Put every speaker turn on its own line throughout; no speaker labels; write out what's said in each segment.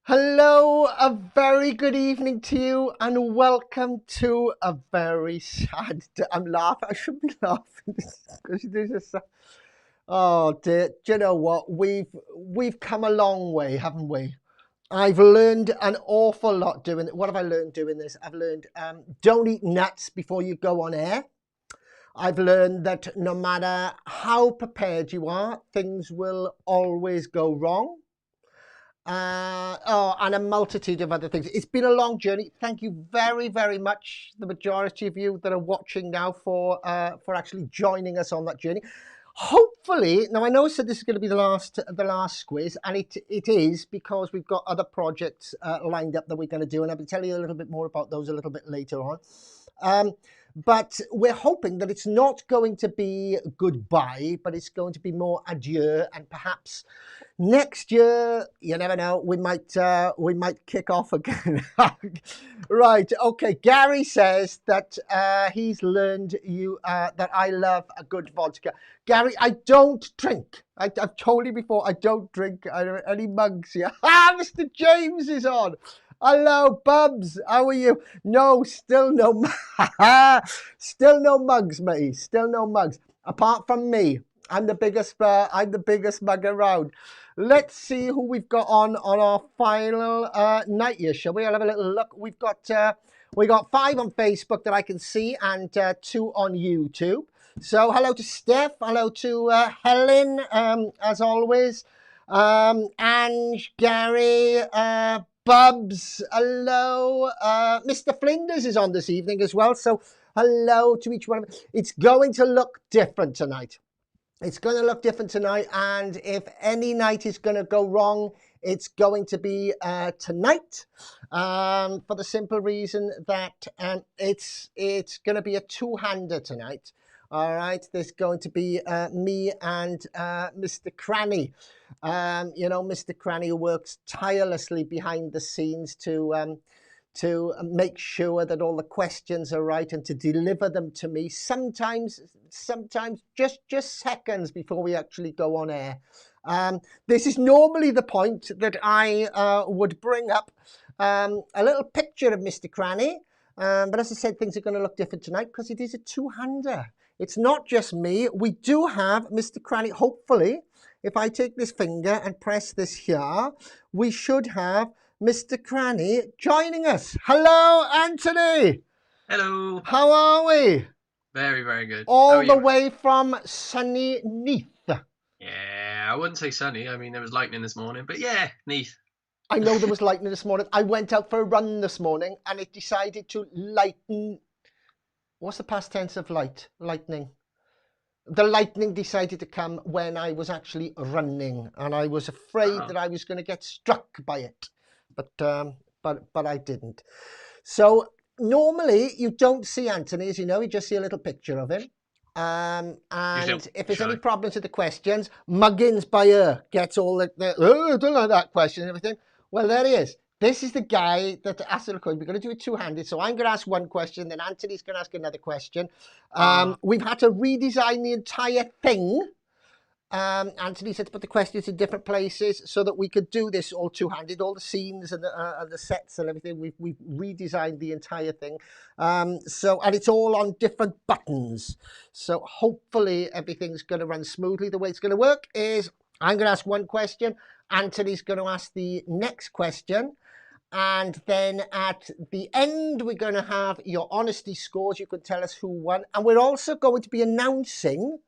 Hello, a very good evening to you, and welcome to a very sad day. I'm laughing. I shouldn't be laughing because this is. Oh dear. Do you know what? We've come a long way, haven't we? I've learned an awful lot doing it. What have I learned doing this? I've learned don't eat nuts before you go on air. I've learned that no matter how prepared you are, things will always go wrong. And a multitude of other things. It's been a long journey. Thank you very, very much, the majority of you that are watching now, for actually joining us on that journey. Hopefully, now I know I said this is going to be the last squiz, and it is, because we've got other projects lined up that we're going to do, and I'll be telling you a little bit more about those a little bit later on. But we're hoping that it's not going to be goodbye, but it's going to be more adieu, and perhaps next year, you never know, we might kick off again. Right, okay. Gary says that he's learned that I love a good vodka. Gary, I don't drink. I've told you before, I don't drink any mugs here. Mr. James is on. Hello, Bubs. How are you? No, still no, still no mugs, mate. Still no mugs. Apart from me, I'm the biggest mug around. Let's see who we've got on our final night here, shall we? I'll have a little look. We got 5 on Facebook that I can see, and 2 on YouTube. So hello to Steph, hello to Helen, as always, Ange, Gary, Bubs, hello. Mr. Flinders is on this evening as well, so hello to each one of them. It's going to look different tonight. It's going to look different tonight, and if any night is going to go wrong, it's going to be tonight, for the simple reason that it's going to be a two-hander tonight. All right, there's going to be me and Mr. Cranny. You know, Mr. Cranny, who works tirelessly behind the scenes to make sure that all the questions are right and to deliver them to me, sometimes just seconds before we actually go on air. This is normally the point that I would bring up a little picture of Mr. Cranny, but as I said, things are going to look different tonight because it is a two-hander. It's not just me. We do have Mr. Cranny. Hopefully, if I take this finger and press this here, we should have Mr. Cranny joining us. Hello, Anthony.
Hello.
How are we?
Very, very good.
All the way from sunny Neath.
Yeah, I wouldn't say sunny. I mean, there was lightning this morning, but yeah, Neath.
I know there was lightning this morning. I went out for a run this morning and it decided to lighten. What's the past tense of lightning? The lightning decided to come when I was actually running, and I was afraid that I was going to get struck by it. But I didn't. So normally you don't see Anthony, as you know, you just see a little picture of him. And if there's any problems with the questions, Muggins by her gets all I don't like that question and everything. Well, there he is. This is the guy that asked the question. We're going to do it two-handed. So I'm going to ask one question, then Anthony's going to ask another question. We've had to redesign the entire thing. Anthony said to put the questions in different places so that we could do this all two-handed, all the scenes and the sets and everything. We've redesigned the entire thing. And it's all on different buttons. So hopefully everything's going to run smoothly. The way it's going to work is I'm going to ask one question. Anthony's going to ask the next question. And then at the end, we're going to have your honesty scores. You can tell us who won. And we're also going to be announcing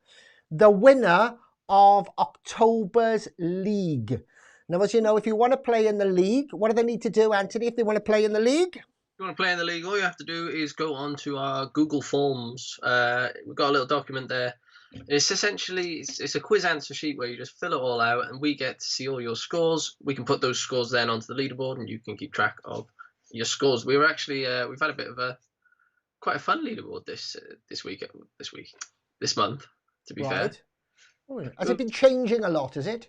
the winner of October's league. Now, as you know, if you want to play in the league, what do they need to do, Anthony, if they want to play in the league?
If you want to play in the league, all you have to do is go onto our Google Forms. We've got a little document there. It's essentially, it's a quiz answer sheet where you just fill it all out and we get to see all your scores. We can put those scores then onto the leaderboard and you can keep track of your scores. We were actually, we've had a bit of quite a fun leaderboard this month, to be fair.
Has it been changing a lot, is it?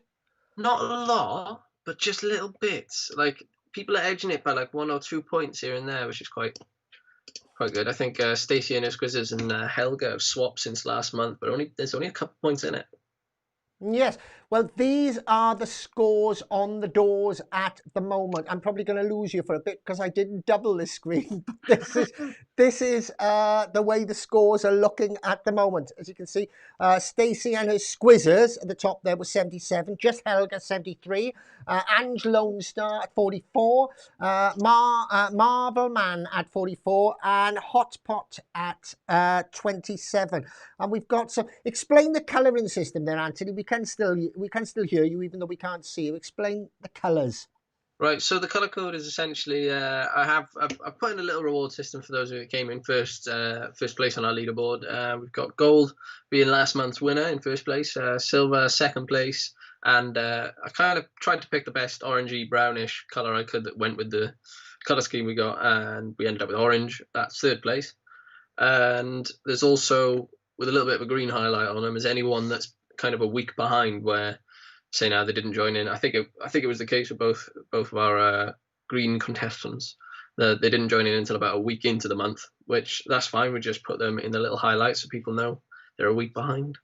Not a lot, but just little bits. Like, people are edging it by like 1 or 2 points here and there, which is quite good. I think Stacey and her quizzes and Helga have swapped since last month, but there's only a couple points in it.
Yes. Well, these are the scores on the doors at the moment. I'm probably going to lose you for a bit because I didn't double this screen. This is the way the scores are looking at the moment. As you can see, Stacey and her Squizzers at the top there was 77. Just Helga 73. Ange Lone Star at 44. Marvel Man at 44. And Hot Pot at 27. And we've got some. Explain the colouring system there, Anthony. We can still hear you even though we can't see you. Explain the colours.
Right, so the colour code is essentially I've put in a little reward system for those who came in first place on our leaderboard. We've got gold being last month's winner in first place, silver second place, and I kind of tried to pick the best orangey brownish colour I could that went with the colour scheme we got, and we ended up with orange. That's third place. And there's also, with a little bit of a green highlight on them, is anyone that's kind of a week behind, where say now they didn't join in. I think it was the case with both of our green contestants. They didn't join in until about a week into the month, which that's fine. We just put them in the little highlights so people know they're a week behind.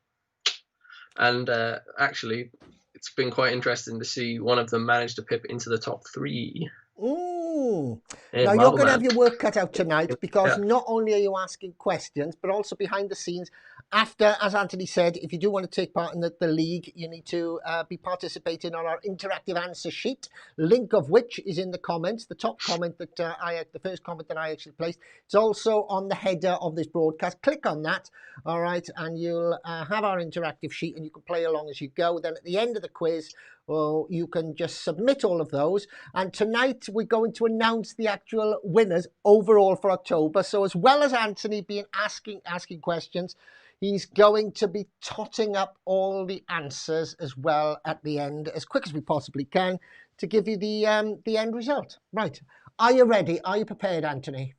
And actually, it's been quite interesting to see one of them manage to pip into the top 3.
Ooh. Now you're going to have your work cut out tonight, because not only are you asking questions, but also behind the scenes, after, as Anthony said, if you do want to take part in the league, you need to be participating on our interactive answer sheet, link of which is in the comments, the top comment that the first comment that I actually placed. It's also on the header of this broadcast. Click on that, all right, and you'll have our interactive sheet, and you can play along as you go. Then at the end of the quiz, well, you can just submit all of those. And tonight we're going to announce the actual winners overall for October. So as well as Anthony being asking questions, he's going to be totting up all the answers as well at the end, as quick as we possibly can, to give you the end result. Right. Are you ready? Are you prepared, Anthony?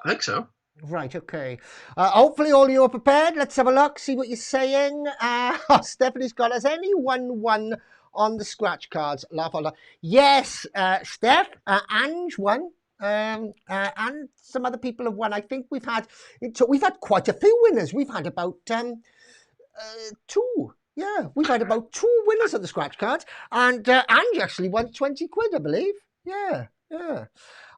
I think so.
Right, okay. Hopefully all you are prepared. Let's have a look, see what you're saying. Stephanie's got us. Anyone won on the scratch cards? Laugh out loud. Yes, Steph, Ange won. And some other people have won. I think we've had quite a few winners. We've had about 2. Yeah, we've had about 2 winners on the scratch cards. And Ange actually won 20 quid, I believe. Yeah.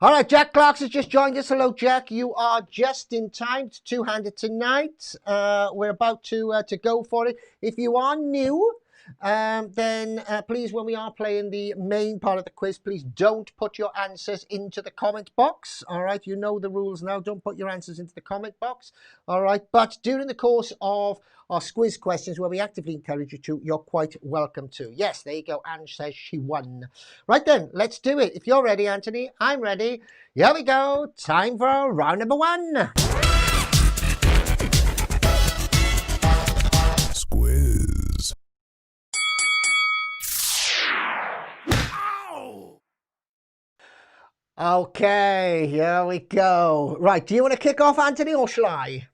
All right, Jack Clarks has just joined us. Hello, Jack. You are just in time to two-handed tonight. We're about to go for it. If you are new, then please, when we are playing the main part of the quiz, please don't put your answers into the comment box. All right, you know the rules now. Don't put your answers into the comment box. All right, but during the course of our Squiz questions, where we actively encourage you to, you're quite welcome to. Yes, there you go. Ange says she won. Right then, let's do it. If you're ready, Anthony, I'm ready. Here we go. Time for round number 1.
Squiz.
Okay, here we go. Right, do you want to kick off, Anthony, or shall I?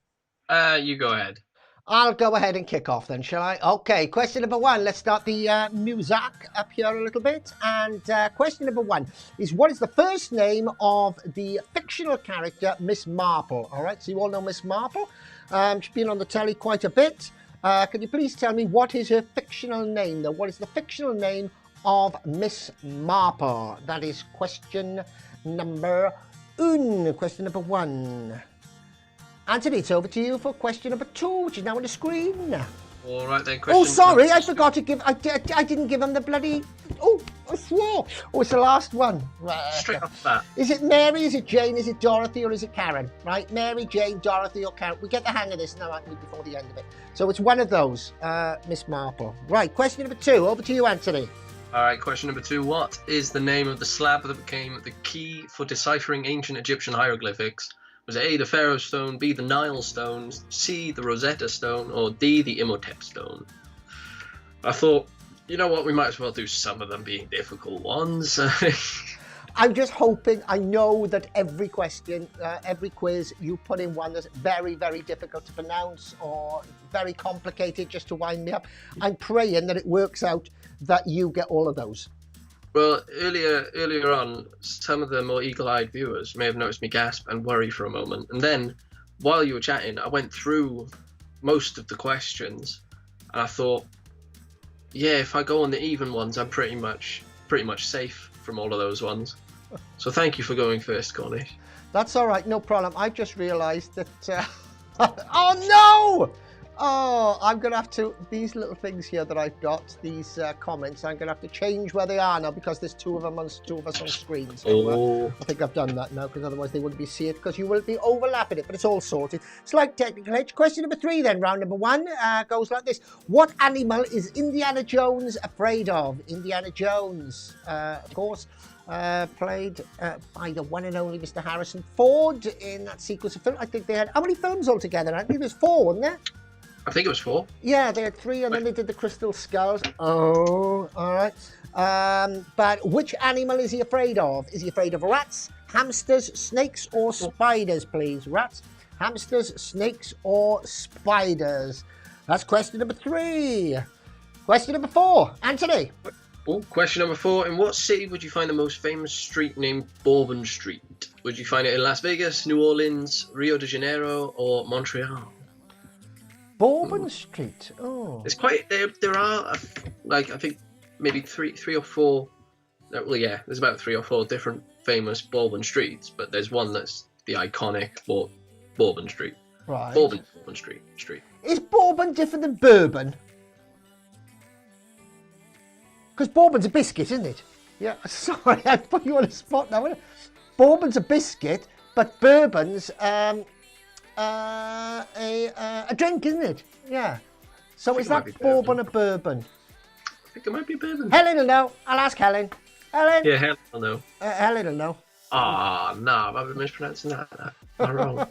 You go ahead.
I'll go ahead and kick off then, shall I? Okay, question number 1. Let's start the music up here a little bit. And question number 1 is, what is the first name of the fictional character Miss Marple? All right, so you all know Miss Marple. She's been on the telly quite a bit. Can you please tell me what is her fictional name, though? What is the fictional name of Miss Marple? That is question number 1. Question number 1. Anthony, it's over to you for question number 2, which is now on the screen.
All right then.
Oh, sorry, I forgot to give. I didn't give him the bloody. Oh, I swore. Oh, it's the last one. Right.
Straight off the bat.
Is it Mary? Is it Jane? Is it Dorothy? Or is it Karen? Right, Mary, Jane, Dorothy, or Karen. We get the hang of this now, aren't we, before the end of it? So it's one of those, Miss Marple. Right, question number 2. Over to you, Anthony.
All right, question number 2. What is the name of the slab that became the key for deciphering ancient Egyptian hieroglyphics? Was it A, the Pharaoh Stone, B, the Nile Stone, C, the Rosetta Stone, or D, the Imhotep Stone? I thought, you know what, we might as well do some of them being difficult ones.
I'm just hoping, I know that every question, every quiz, you put in one that's very, very difficult to pronounce or very complicated just to wind me up. I'm praying that it works out that you get all of those.
Well, earlier on, some of the more eagle-eyed viewers may have noticed me gasp and worry for a moment. And then, while you were chatting, I went through most of the questions, and I thought, yeah, if I go on the even ones, I'm pretty much safe from all of those ones. So thank you for going first, Cornish.
That's all right, no problem. I just realised that. Oh no! Oh, I'm gonna have to. These little things here that I've got, these comments, I'm gonna have to change where they are now because there's two of us on screen. So I think I've done that now because otherwise they wouldn't be see it because you will be overlapping it. But it's all sorted. Slight technical hitch. Question number 3 then. Round number 1 goes like this: what animal is Indiana Jones afraid of? Indiana Jones, of course. Played by the one and only Mr. Harrison Ford in that sequence of film. I think they had, how many films altogether? I think there's 4, wasn't there?
I think it was 4.
Yeah, they had 3 and then they did the Crystal Skulls. Oh, all right. But which animal is he afraid of? Is he afraid of rats, hamsters, snakes, or spiders, please? Rats, hamsters, snakes, or spiders? That's question number 3. Question number 4, Anthony.
Oh, question number 4. In what city would you find the most famous street named Bourbon Street? Would you find it in Las Vegas, New Orleans, Rio de Janeiro, or Montreal?
Bourbon Street. Oh.
It's quite. There are like I think maybe three or four. Well, yeah, there's about 3 or 4 different famous Bourbon streets, but there's one that's the iconic Bourbon Street.
Right.
Bourbon Street.
Is Bourbon different than bourbon? Because Bourbon's a biscuit, isn't it? Yeah, sorry, I put you on the spot now. Bourbon's a biscuit, but bourbon's a drink, isn't it? Yeah. So is that Bourbon or bourbon?
I think it might be bourbon.
Helen will know. I'll ask Helen. Helen?
Yeah, Helen will know.
Helen will know.
Ah, no, I've been mispronouncing that. I'm wrong.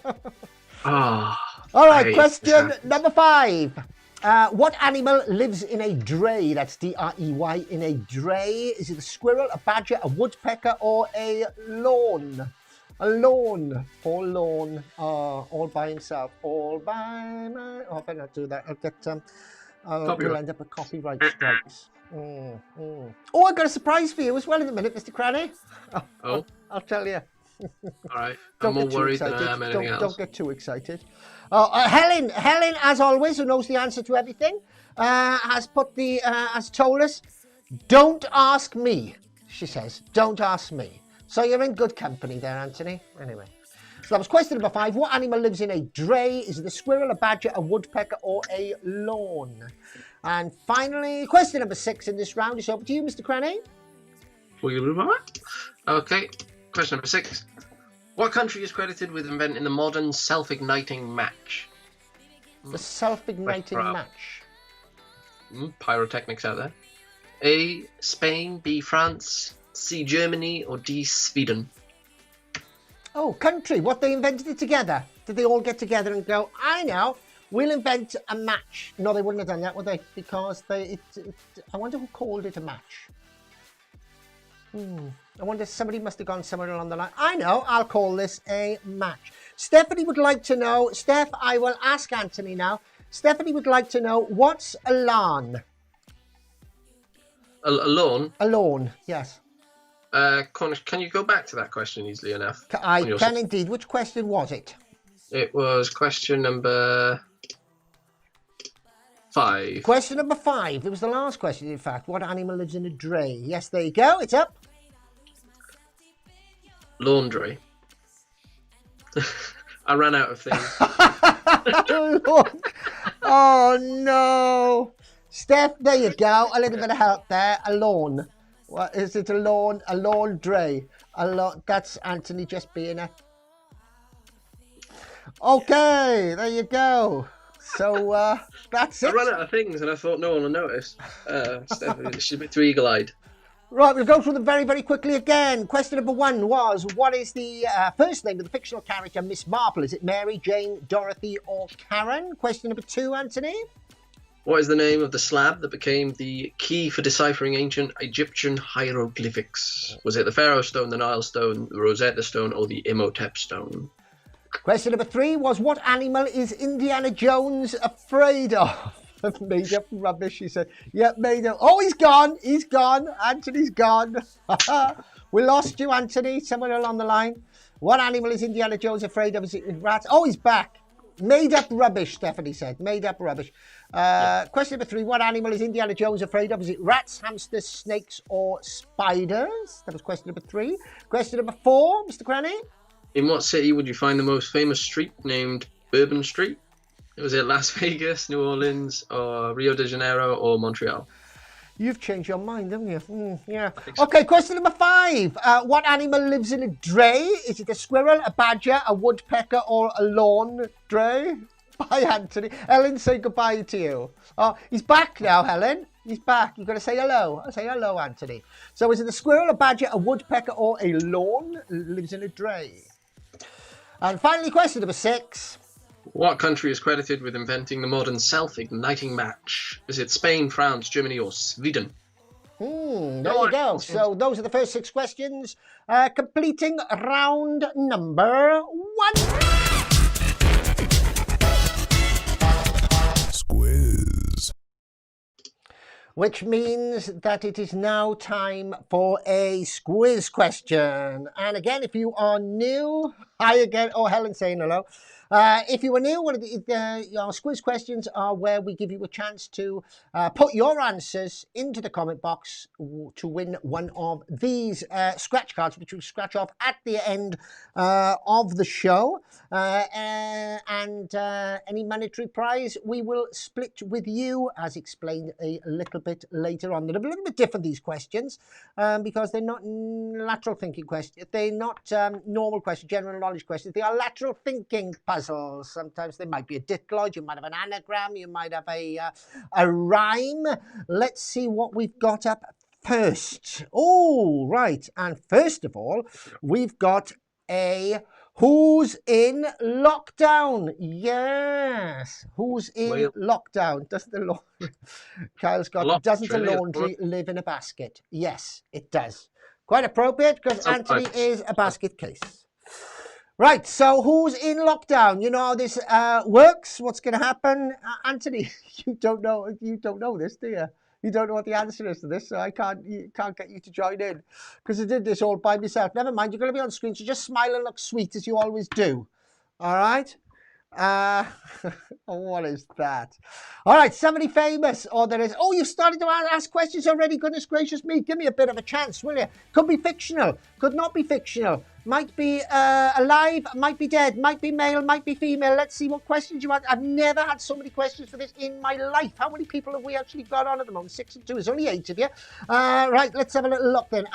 Ah.
All right, question number 5. What animal lives in a dray? That's D-R-E-Y, in a dray. Is it a squirrel, a badger, a woodpecker, or a lawn? A lawn. Paul Lawn. All by himself. All by my... Oh, I better not do that. I'll get... we'll end up with copyright strikes. Oh, I've got a surprise for you as well in a minute, Mr. Cranny.
Oh?
I'll tell you.
All right. I'm more worried than I am anything else.
Don't get too excited. Helen, as always, who knows the answer to everything, has told us, don't ask me, she says. Don't ask me. So you're in good company there, Anthony. Anyway. So that was question number 5. What animal lives in a dray? Is it a squirrel, a badger, a woodpecker, or a lawn? And finally, question number 6 in this round is over to you, Mr. Cranny.
Okay. Question number 6. What country is credited with inventing the modern self-igniting match?
The self-igniting match.
Pyrotechnics out there. A. Spain. B. France. C. Germany. Or D. Sweden.
Oh, country. What, they invented it together? Did they all get together and go, I know, we'll invent a match? No, they wouldn't have done that, would they? Because I wonder who called it a match. I wonder, somebody must have gone somewhere along the line. I know, I'll call this a match. Stephanie would like to know, Steph, I will ask Anthony now. Stephanie would like to know, what's a lawn?
A lawn?
A lawn, yes.
Connor, can you go back to that question easily enough?
I can indeed. Which question was it?
It was question number 5.
Question number 5. It was the last question, in fact. What animal lives in a dray? Yes, there you go. It's up.
Laundry. I ran out of things.
Oh, no. Steph, there you go. A little bit of help there. A lawn. What is it? A lawn? A laundry. That's Anthony just being a... Okay, there you go. So that's it.
I ran out of things and I thought no one will notice. Stephanie, she's a bit too eagle-eyed.
Right, we'll go through them very, very quickly again. Question number 1 was, what is the first name of the fictional character Miss Marple? Is it Mary, Jane, Dorothy, or Karen? Question number 2, Anthony.
What is the name of the slab that became the key for deciphering ancient Egyptian hieroglyphics? Was it the Pharaoh Stone, the Nile Stone, the Rosetta Stone, or the Imhotep Stone?
Question number 3 was, what animal is Indiana Jones afraid of? Made up rubbish, he said. Yep, made up. Oh, he's gone. He's gone. Anthony's gone. We lost you, Anthony, somewhere along the line. What animal is Indiana Jones afraid of? Is it rats? Oh, he's back. Made up rubbish, Stephanie said. Made up rubbish. Question number 3. What animal is Indiana Jones afraid of? Is it rats, hamsters, snakes, or spiders? That was question number 3. Question number 4, Mr. Cranny.
In what city would you find the most famous street named Bourbon Street? Was it Las Vegas, New Orleans, or Rio de Janeiro, or Montreal?
You've changed your mind, haven't you? Yeah.
So.
Okay, question number 5. What animal lives in a dray? Is it a squirrel, a badger, a woodpecker, or a lawn dray? Bye, Anthony. Helen, say goodbye to you. Oh, he's back now, Helen. He's back. You've got to say hello. Say hello, Anthony. So is it a squirrel, a badger, a woodpecker, or a lawn lives in a dray? And finally, question number 6.
What country is credited with inventing the modern self-igniting match? Is it Spain, France, Germany, or Sweden?
There you go. So those are the first 6 questions, completing round number 1.
Squiz.
Which means that it is now time for a Squiz question. And again, if you are new, hi again. Oh, Helen saying hello. If you were new, one of our Squiz questions are where we give you a chance to put your answers into the comment box to win one of these scratch cards, which we'll scratch off at the end of the show. And any monetary prize we will split with you, as explained a little bit later on. They're a little bit different, these questions, because they're not lateral thinking questions. They're not normal questions, general knowledge questions. They are lateral thinking puzzles. Sometimes there might be a diploid, you might have an anagram, you might have a rhyme. Let's see what we've got up first. Oh, right. And first of all, we've got a who's in lockdown. Yes. Who's in lockdown? Kyle's got, doesn't a laundry live in a basket? Yes, it does. Quite appropriate, because Anthony is a basket case. Right, so who's in lockdown? You know how this works? What's going to happen? Anthony, you don't know this, do you? You don't know what the answer is to this, so I can't get you to join in, because I did this all by myself. Never mind, you're going to be on screen, so just smile and look sweet as you always do. All right? What is that? All right, somebody famous. Oh, there is. Oh, you've started to ask questions already. Goodness gracious me. Give me a bit of a chance, will you? Could be fictional. Could not be fictional. Might be alive, might be dead, might be male, might be female. Let's see what questions you want. I've never had so many questions for this in my life. How many people have we actually got on at the moment? 6 and 2. There's only 8 of you. Right, let's have a little look then.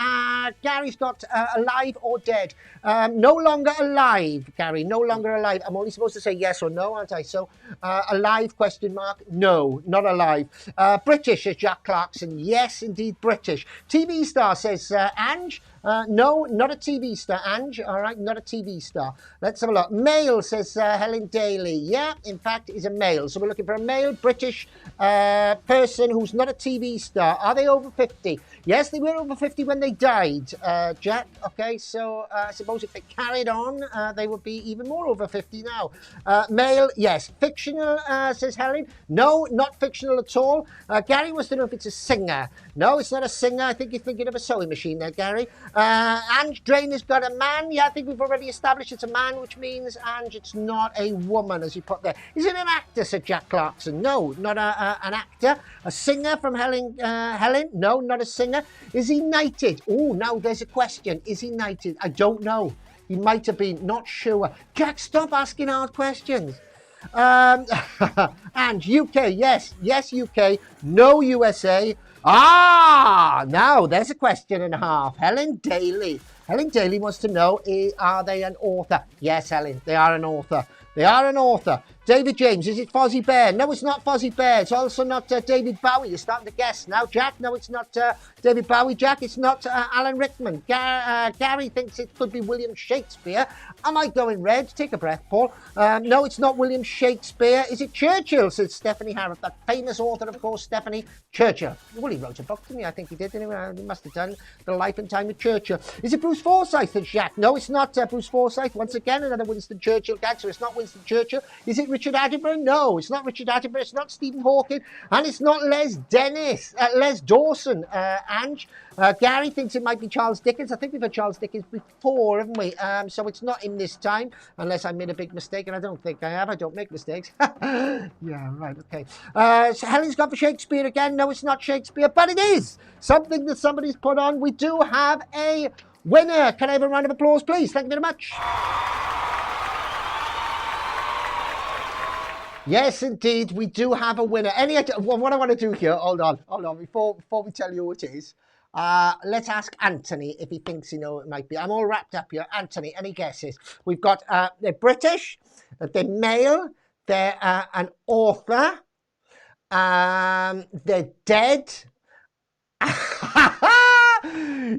Gary's got alive or dead. No longer alive, Gary. No longer alive. I'm only supposed to say yes or no, aren't I? So alive, question mark. No, not alive. British, says Jack Clarkson. Yes, indeed, British. TV star, says Ange. No, not a TV star, Ange. All right, not a TV star. Let's have a look. Male, says Helen Daly. Yeah, in fact, is a male. So we're looking for a male British person who's not a TV star. Are they over 50? Yes, they were over 50 when they died, Jack. Okay, so I suppose if they carried on, they would be even more over 50 now. Male, yes. Fictional, says Helen. No, not fictional at all. Gary wants to know if it's a singer. No, it's not a singer. I think you're thinking of a sewing machine there, Gary. Ange Drain has got a man. Yeah, I think we've already established it's a man, which means, Ange, it's not a woman, as you put there. Is it an actor, said Jack Clarkson? No, not an actor. A singer from Helen? No, not a singer. Is he knighted? Oh, now there's a question. Is he knighted? I don't know. He might have been. Not sure. Jack, stop asking hard questions. And UK, yes, UK. No USA. Now there's a question and a half. Helen Daly. Helen Daly wants to know, are they an author? Yes, Helen, they are an author. They are an author. David James, is it Fozzie Bear? No, it's not Fozzie Bear. It's also not David Bowie. You're starting to guess now, Jack. No, it's not David Bowie, Jack. It's not Alan Rickman. Gary thinks it could be William Shakespeare. Am I going red? Take a breath, Paul. No, it's not William Shakespeare. Is it Churchill? Says Stephanie Harrop, that famous author, of course, Stephanie Churchill. Well, he wrote a book to me. I think he did. Anyway, he must have done The Life and Time of Churchill. Is it Bruce Forsyth? Says Jack. No, it's not Bruce Forsyth. Once again, another Winston Churchill gag, so it's not Winston Churchill. Is it Richard Attenborough? No, it's not Richard Attenborough. It's not Stephen Hawking. And it's not Les Dawson, Ange. Gary thinks it might be Charles Dickens. I think we've had Charles Dickens before, haven't we? So it's not in this time, unless I made a big mistake, and I don't think I have. I don't make mistakes. Yeah, right, okay. So Helen's gone for Shakespeare again. No, it's not Shakespeare, but it is something that somebody's put on. We do have a winner. Can I have a round of applause, please? Thank you very much. Yes, indeed, we do have a winner. What I want to do here, hold on, before we tell you who it is, let's ask Anthony if he thinks he knows it might be. I'm all wrapped up here. Anthony, any guesses? We've got, they're British, they're male, they're an author, they're dead.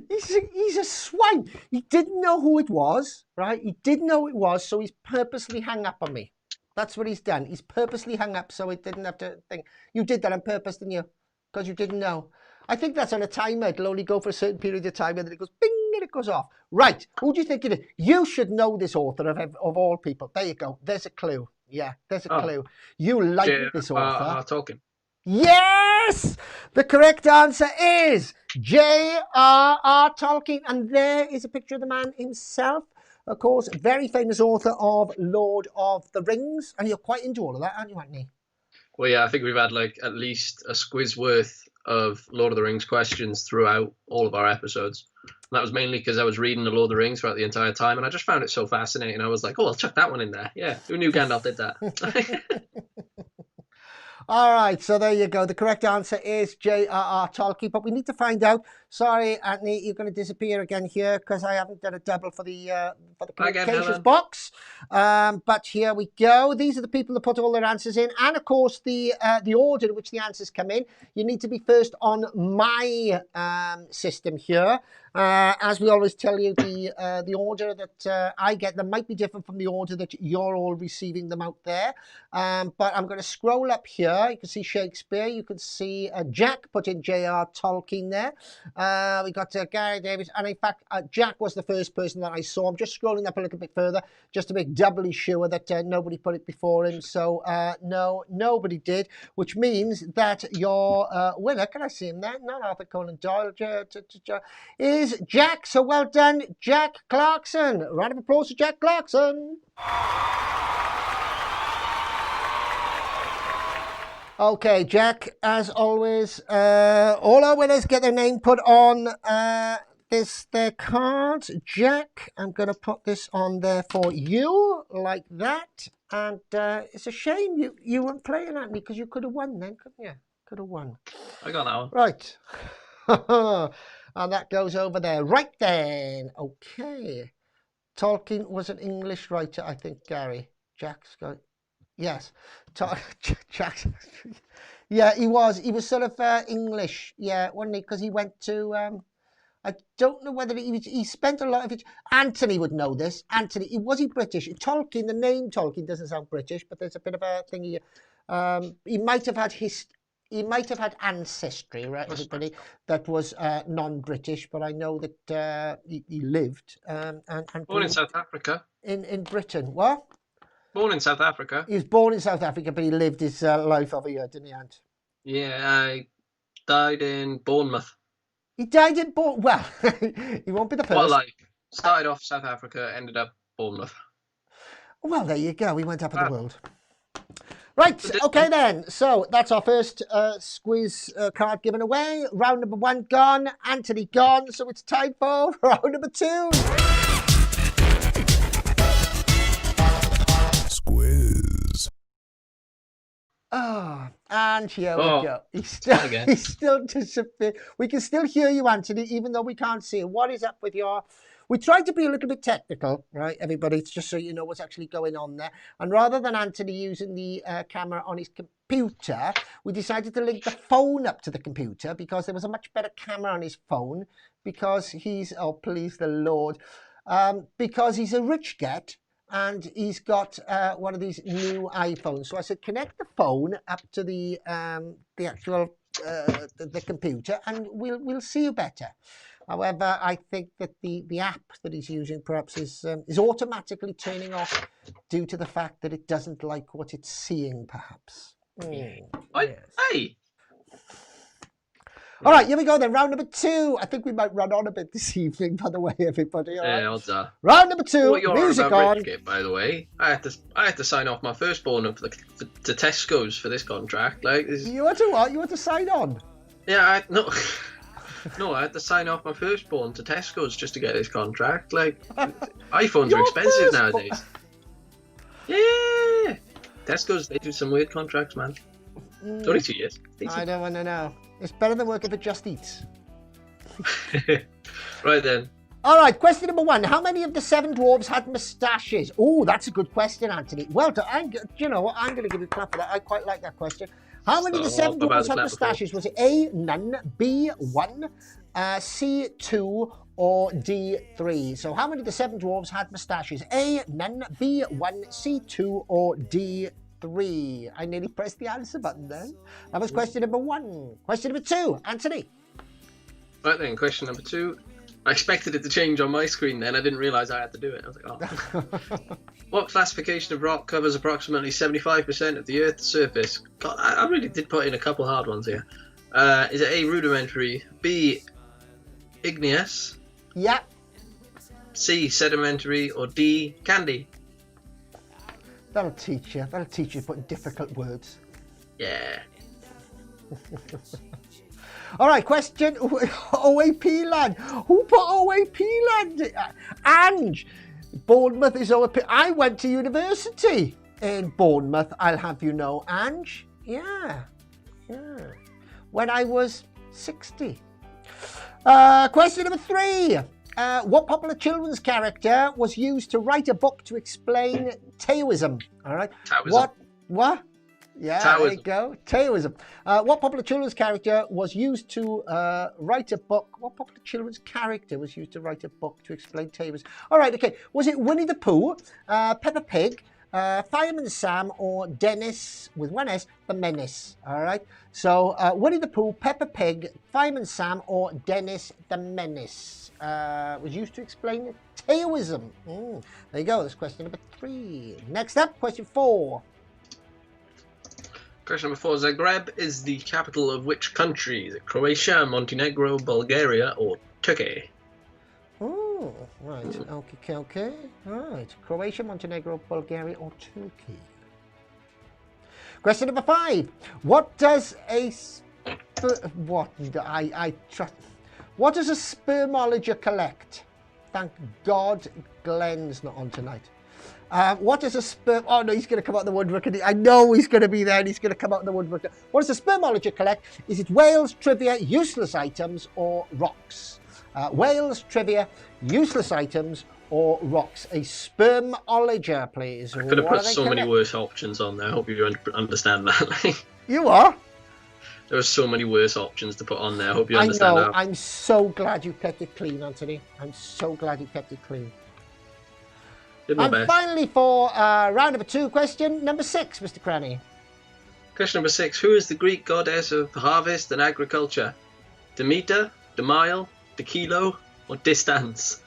He's a swine. He didn't know who it was, right? He didn't know who it was, so he's purposely hung up on me. That's what he's done. He's purposely hung up so it didn't have to think. You did that on purpose, didn't you? Because you didn't know. I think that's on a timer. It'll only go for a certain period of time and then it goes bing and it goes off. Right. Who do you think it is? You should know this author of all people. There you go. There's a clue. Yeah, there's a clue. You like this author.
Talking.
Yes! The correct answer is J.R.R. Tolkien. And there is a picture of the man himself. Of course, very famous author of Lord of the Rings. And you're quite into all of that, aren't you, Anthony?
Well, yeah, I think we've had like at least a squiz worth of Lord of the Rings questions throughout all of our episodes. And that was mainly because I was reading the Lord of the Rings throughout the entire time, and I just found it so fascinating. I was like, oh, I'll chuck that one in there. Yeah, who knew Gandalf did that?
All right, so there you go. The correct answer is J.R.R. Tolkien, but we need to find out. Sorry, Anthony, you're going to disappear again here because I haven't done a double for the communications box. But here we go. These are the people that put all their answers in, and of course the order in which the answers come in. You need to be first on my system here. As we always tell you, the order that I get them might be different from the order that you're all receiving them out there. But I'm going to scroll up here. You can see Shakespeare. You can see Jack put in J.R. Tolkien there. We got Gary Davis. And in fact, Jack was the first person that I saw. I'm just scrolling up a little bit further just to make doubly sure that nobody put it before him. So no, nobody did, which means that your winner, can I see him there? Not Arthur Conan Doyle, is Jack. So well done, Jack Clarkson. Round of applause to Jack Clarkson. Okay, Jack, as always, all our winners get their name put on their cards. Jack, I'm going to put this on there for you, like that. And it's a shame you weren't playing at me, because you could have won then, couldn't you? Could have won.
I got that one.
Right. And that goes over there. Right then. Okay. Tolkien was an English writer, I think, Gary. Jack's got... Yes, Jack. Yeah, he was. He was sort of English, yeah, wasn't he? Because he went to. I don't know whether he spent a lot of it. Anthony would know this. Anthony, was he British? Tolkien, the name Tolkien doesn't sound British, but there's a bit of a thing here. He might have had He might have had ancestry, right, everybody, that was non-British, but I know that he lived and
born in South Africa.
In Britain, what?
Born in South Africa.
He was born in South Africa, but he lived his life over here, didn't he, Ant?
Yeah, I died in Bournemouth.
He died in Bournemouth. Well, he won't be the first.
What life? Started off South Africa, ended up Bournemouth.
Well, there you go. We went up in the world. Right, okay then. So that's our first Squiz card given away. Round number 1 gone. Anthony gone. So it's time for round number 2.
Squiz.
Oh, and here we go. He's still disappeared. We can still hear you, Anthony, even though we can't see him. What is up with your... We tried to be a little bit technical, right, everybody? It's just so you know what's actually going on there. And rather than Anthony using the camera on his computer, we decided to link the phone up to the computer because there was a much better camera on his phone because he's... Oh, please the Lord. Because he's a rich get. And he's got one of these new iPhones. So I said, connect the phone up to the actual the computer, and we'll see you better. However, I think that the app that he's using perhaps is automatically turning off due to the fact that it doesn't like what it's seeing, perhaps. Yes.
Hey!
All right, here we go then. Round number 2. I think we might run on a bit this evening, by the way, everybody. All right?
Yeah, odds are.
Round number 2,
What you're
music
about
on.
Rich, by the way, I had to sign off my firstborn to Tesco's for this contract. Like,
You want to what? You want to sign on?
yeah, no, I had to sign off my firstborn to Tesco's just to get this contract. Like, iPhones are
Your
expensive
firstborn?
nowadays. Yeah, Tesco's, they do some weird contracts, man. It's only 2 years.
I don't want to know. It's better than working for Just Eat.
Right then.
All right, question number 1. How many of the 7 dwarves had moustaches? Oh, that's a good question, Anthony. Well done. You know what? I'm going to give you a clap for that. I quite like that question. How many of the 7 dwarves had moustaches? Was it A, none, B, 1, C, 2, or D, 3? So how many of the 7 dwarves had moustaches? A, none, B, 1, C, 2, or D, 3? I nearly pressed the answer button then. That was question number 1. Question number 2, Anthony.
Right then, question number 2. I expected it to change on my screen then. I didn't realise I had to do it. I was like, oh. What classification of rock covers approximately 75% of the Earth's surface? God, I really did put in a couple hard ones here. Is it A, rudimentary, B, igneous,
Yeah.
C, sedimentary, or D, candy?
That'll teach you. That'll teach you putting difficult words.
Yeah.
All right, question. OAP land. Who put OAP land? Ange. Bournemouth is OAP. I went to university in Bournemouth, I'll have you know, Ange. Yeah. When I was 60. Question number 3. What popular children's character was used to write a book to explain Taoism? All right.
Taoism.
What? Yeah,
Taoism.
there you go. Taoism. What popular children's character was used to write a book? What popular children's character was used to write a book to explain Taoism? All right, okay. Was it Winnie the Pooh, Peppa Pig, Fireman Sam, or Dennis, with one S, the Menace? All right. So Winnie the Pooh, Peppa Pig, Fireman Sam, or Dennis the Menace was used to explain Taoism. There you go. That's question number 3. Next up, question 4.
Question number 4. Zagreb is the capital of which country? Is it Croatia, Montenegro, Bulgaria, or Turkey?
Oh, right. Okay. Right. Croatia, Montenegro, Bulgaria, or Turkey? Question number 5. What does a what does a spermologer collect? Thank God Glenn's not on tonight. What is a sperm... Oh, no, he's going to come out the woodwork. I know he's going to be there and he's going to come out the woodwork. What does a spermologer collect? Is it whales, trivia, useless items, or rocks? Whales, trivia, useless items, or rocks? A spermologer, please.
I could have put so many worse options on there. I hope you understand that.
You are?
There were so many worse options to put on there. I hope you understand that.
I'm so glad you kept it clean, Anthony. I'm so glad you kept it clean. And finally, for round number 2, question number 6, Mr. Cranny.
Question number 6. Who is the Greek goddess of harvest and agriculture? Demeter, Demile, Dekilo, or Distance?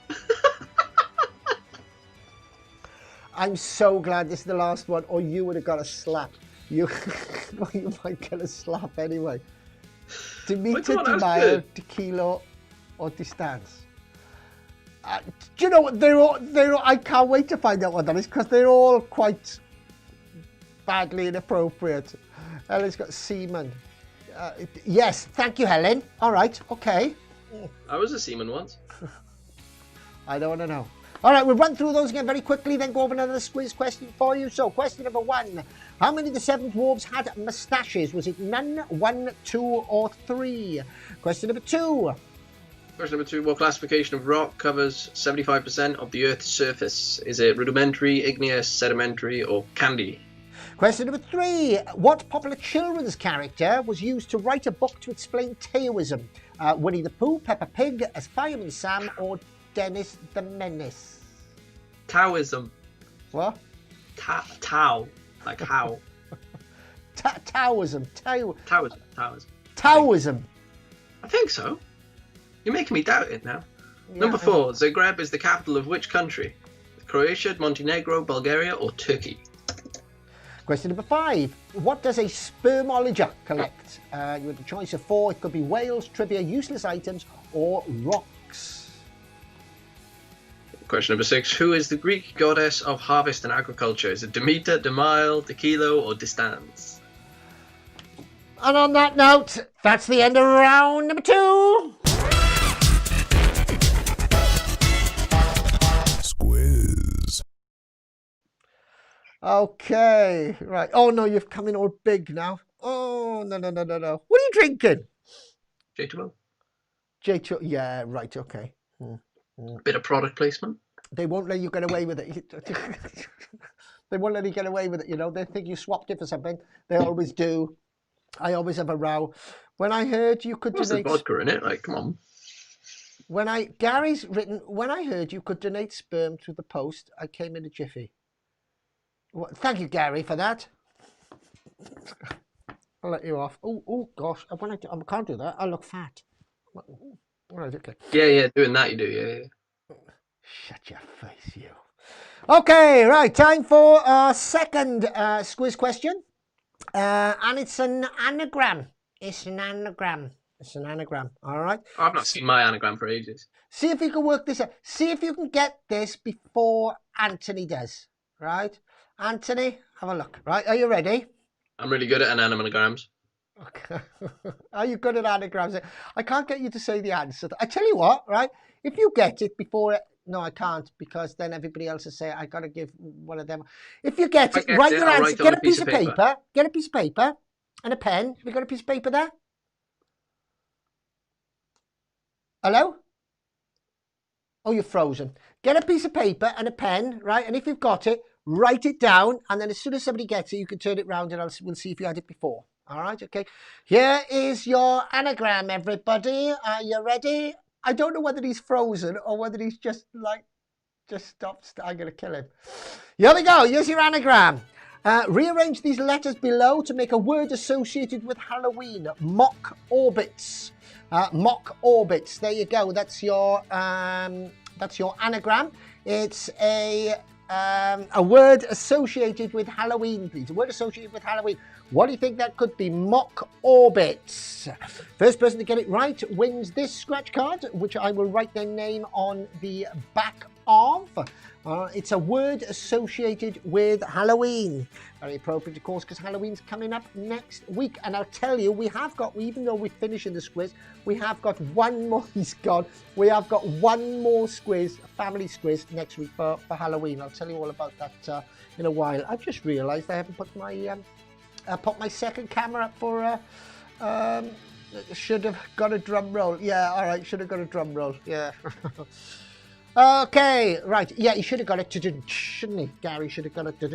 I'm so glad this is the last one, or you would have got a slap. You might get a slap anyway. Demeter, Demile, Dekilo, or Distance. Do you know what? They're all, I can't wait to find out what that is, because they're all quite badly inappropriate. Helen's got semen. Yes, thank you, Helen. All right, okay.
I was a seaman once.
I don't want to know. All right, we'll run through those again very quickly, then go over another Squiz question for you. So, question number 1. How many of the 7 dwarves had moustaches? Was it none, 1, 2, or 3? Question number 2.
Question number 2. What classification of rock covers 75% of the Earth's surface? Is it rudimentary, igneous, sedimentary, or candy?
Question number 3. What popular children's character was used to write a book to explain Taoism? Winnie the Pooh, Peppa Pig, as Fireman Sam, or Dennis the Menace?
Taoism.
What?
Tao. Like how?
Taoism.
Taoism.
Taoism.
I think so. You're making me doubt it now.
Yeah,
Number 4, Zagreb is the capital of which country? Croatia, Montenegro, Bulgaria, or Turkey?
Question number 5. What does a spermologer collect? You have the choice of 4. It could be whales, trivia, useless items, or rocks.
Question number 6. Who is the Greek goddess of harvest and agriculture? Is it Demeter, Demile, Dekilo, or Distance?
And on that note, that's the end of round number 2.
Squiz.
Okay, right. Oh no, you've come in all big now. Oh, no. What are you drinking?
J2O.
J2, yeah, right, okay.
Bit of product placement.
They won't let you get away with it. They won't let you get away with it, you know. They think you swapped it for something. They always do. I always have a row. When I heard you could
What's
donate...
the vodka in it? Like, come on.
Gary's written, when I heard you could donate sperm through the post, I came in a jiffy. Well, thank you, Gary, for that. I'll let you off. Oh gosh, I can't do that. I look fat. All right, okay.
Yeah, doing that you do, yeah.
Shut your face, you. Okay, right, time for our second Squiz question. And it's an anagram. It's an anagram, all right?
I've not seen my anagram for ages.
See if you can work this out. See if you can get this before Anthony does, right? Anthony, have a look, right? Are you ready?
I'm really good at anagrams.
Okay. Are you good at anagrams? I can't get you to say the answer. I tell you what, right? If you get it before it... No, I can't, because then everybody else will say, I got to give one of them. If you get it, write your answer. Get a piece of paper. Get a piece of paper and a pen. Have you got a piece of paper there? Hello? Oh, you're frozen. Get a piece of paper and a pen, right? And if you've got it, write it down. And then as soon as somebody gets it, you can turn it round and we'll see if you had it before. All right, okay. Here is your anagram, everybody. Are you ready? I don't know whether he's frozen or whether he's just stopped. I'm going to kill him. Here we go. Here's your anagram. Rearrange these letters below to make a word associated with Halloween. Mock orbits. Mock orbits. There you go. That's your anagram. It's a word associated with Halloween, please. A word associated with Halloween. What do you think that could be? Mock orbits. First person to get it right wins this scratch card, which I will write their name on the back of. It's a word associated with Halloween. Very appropriate, of course, because Halloween's coming up next week. And I'll tell you, we have got, even though we're finishing the squiz, we have got one more, he's gone, we have got one more squiz, a family squiz next week for Halloween. I'll tell you all about that in a while. I've just realised I haven't put my second camera up for, should have got a drum roll. Yeah, all right, should have got a drum roll, yeah. Okay, right. Yeah, he should have got it, shouldn't he? Gary should have got it for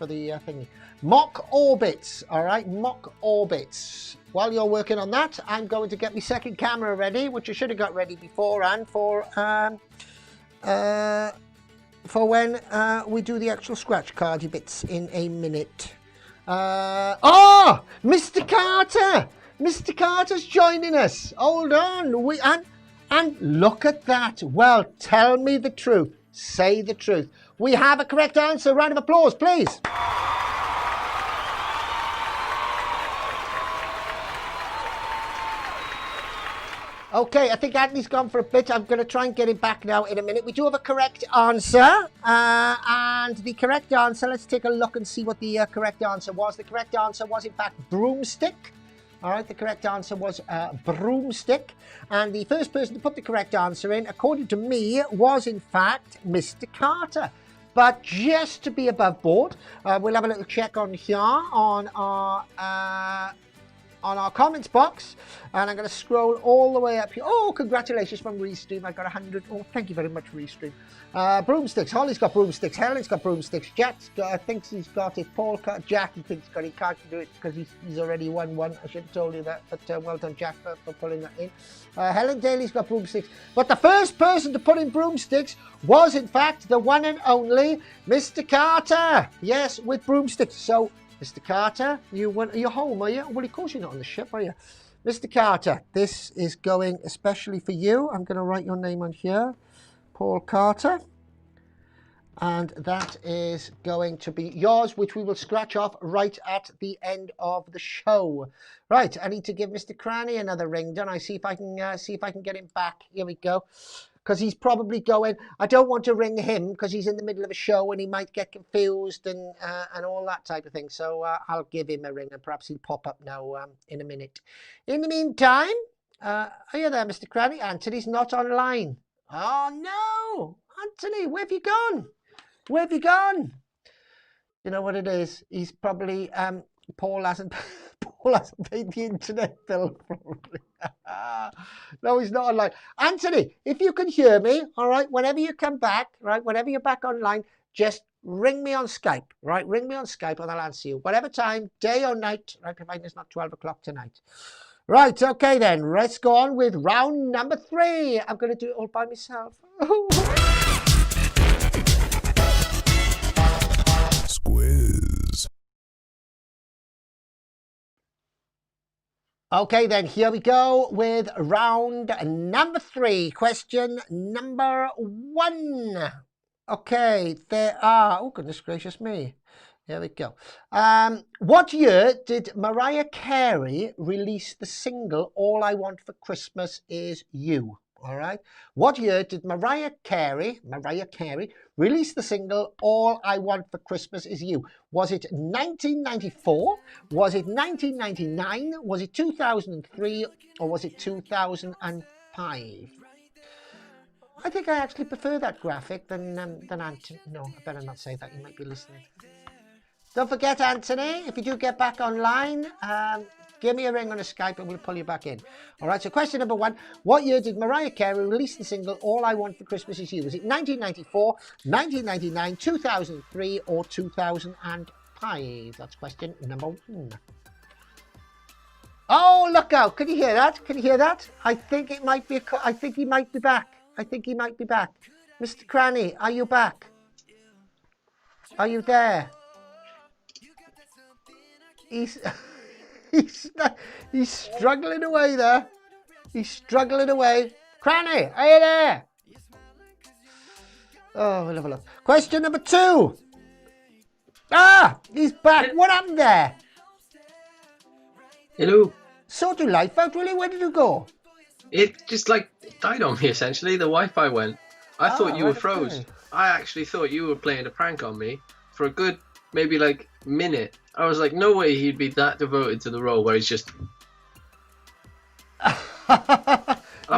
the thingy. Mock orbits, all right? Mock orbits. While you're working on that, I'm going to get my second camera ready, which I should have got ready beforehand for when we do the actual scratch cardy bits in a minute. Oh, Mr. Carter! Mr. Carter's joining us. Hold on. And look at that. Well, tell me the truth. Say the truth. We have a correct answer. Round of applause, please. Okay, I think Anthony's gone for a bit. I'm going to try and get him back now in a minute. We do have a correct answer. And the correct answer, let's take a look and see what the correct answer was. The correct answer was, in fact, broomstick. All right, the correct answer was broomstick. And the first person to put the correct answer in, according to me, was, in fact, Mr. Carter. But just to be above board, we'll have a little check on here on our comments box. And I'm going to scroll all the way up here. Oh, congratulations from Restream. I got 100. Oh, thank you very much, Restream. Broomsticks. Holly's got broomsticks. Helen's got broomsticks. Jack's got, thinks he's got it. Paul got, Jack thinks he can't do it because he's already won one. I should have told you that. But well done, Jack, for putting that in. Helen Daly's got broomsticks. But the first person to put in broomsticks was, in fact, the one and only Mr. Carter. Yes, with broomsticks. So, Mr. Carter, you're home, are you? Well, of course you're not on the ship, are you? Mr. Carter, this is going especially for you. I'm going to write your name on here, Paul Carter. And that is going to be yours, which we will scratch off right at the end of the show. Right, I need to give Mr. Cranny another ring, don't I? See if I can get him back. Here we go. Because he's probably going. I don't want to ring him because he's in the middle of a show and he might get confused and all that type of thing. So I'll give him a ring and perhaps he'll pop up now in a minute. In the meantime, are you there, Mr. Cranny? Anthony's not online. Oh no, Anthony, where have you gone? Where have you gone? You know what it is? He's probably Paul hasn't paid the internet bill probably. No, he's not online. Anthony, if you can hear me, all right, whenever you come back, right, whenever you're back online, just ring me on Skype, right? Ring me on Skype and I'll answer you. Whatever time, day or night, right, provided it's not 12 o'clock tonight. Right, okay then, let's go on with round number 3. I'm going to do it all by myself.
Squiz.
Okay then, here we go with round number 3. Question number 1. Okay, there are, oh goodness gracious me. Here we go. What year did Mariah Carey release the single All I Want for Christmas Is You? All right. What year did Mariah Carey release the single All I Want for Christmas Is You? Was it 1994? Was it 1999? Was it 2003? Or was it 2005? I think I actually prefer that graphic than Anthony. No, I better not say that. You might be listening. Don't forget, Anthony, if you do get back online, give me a ring on a Skype and we'll pull you back in. All right, so question number 1. What year did Mariah Carey release the single All I Want for Christmas Is You? Was it 1994, 1999, 2003 or 2005? That's question number 1. Oh, look out. Can you hear that? Can you hear that? I think it might be I think he might be back. I think he might be back. Mr. Cranny, are you back? Are you there? He's struggling away there. He's struggling away. Cranny, are you there? Oh, we'll have a look. Question number 2. Ah, he's back. What happened there?
Hello.
Sort your life out, really. Where did you go?
It just like died on me essentially. The Wi-Fi went. I thought you were froze.
Okay.
I actually thought you were playing a prank on me for a good maybe like minute. I was like, no way he'd be that devoted to the role where he's just. I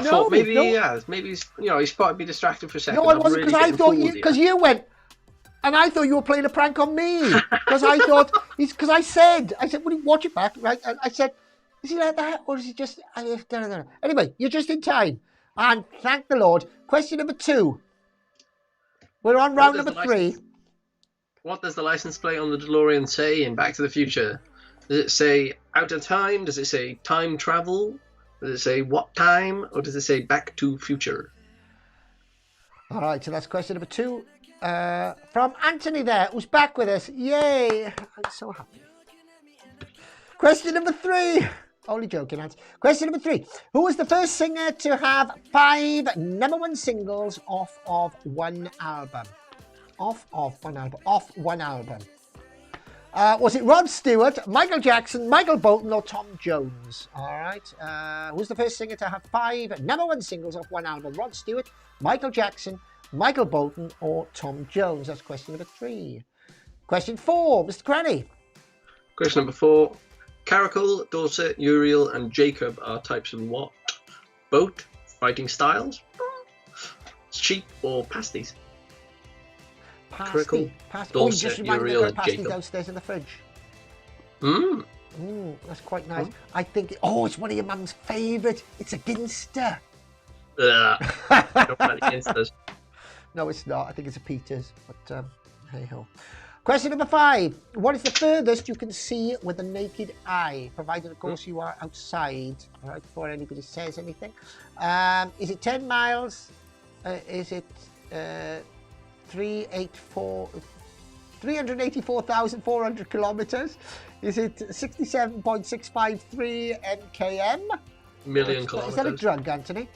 thought maybe he has. Maybe he's he's probably distracted for a second.
No, I wasn't, because I thought you went, and I thought you were playing a prank on me because I thought because I said, well, watch it back, right? And I said, is he like that or is he just? Anyway, you're just in time, and thank the Lord. Question number 2. We're on round number 3.
What does the license plate on the DeLorean say in Back to the Future? Does it say out of time? Does it say time travel? Does it say what time? Or does it say back to future?
All right, so that's question number 2 from Anthony there, who's back with us. Yay! I'm so happy. Question number 3. Only joking, Ant. Question number 3. Who was the first singer to have 5 #1 singles off of one album? Off one album. Was it Rod Stewart, Michael Jackson, Michael Bolton, or Tom Jones? All right. Who's the first singer to have 5 #1 singles off one album? Rod Stewart, Michael Jackson, Michael Bolton, or Tom Jones? That's question number 3. Question 4, Mr. Cranny.
Question number 4. Caracal, Dorset, Uriel, and Jacob are types of what? Boat, fighting styles, sheep, or pasties?
Pasty.
Dorset,
oh, you just reminded me
Uriel,
of a
and
pasty
Jacob.
downstairs in the fridge. That's quite nice.
Oh.
I think, it's one of your mum's favourite. It's a Ginster.
Don't play against us.
No, it's not. I think it's a Peters, but hey-ho. Question number 5. What is the furthest you can see with the naked eye? Provided, of course, you are outside, all right, before anybody says anything. Is it 10 miles? Is it 384? 384,400 kilometers? Is it 67.653 MKM?
Million
Is
kilometers.
that a drug, Anthony?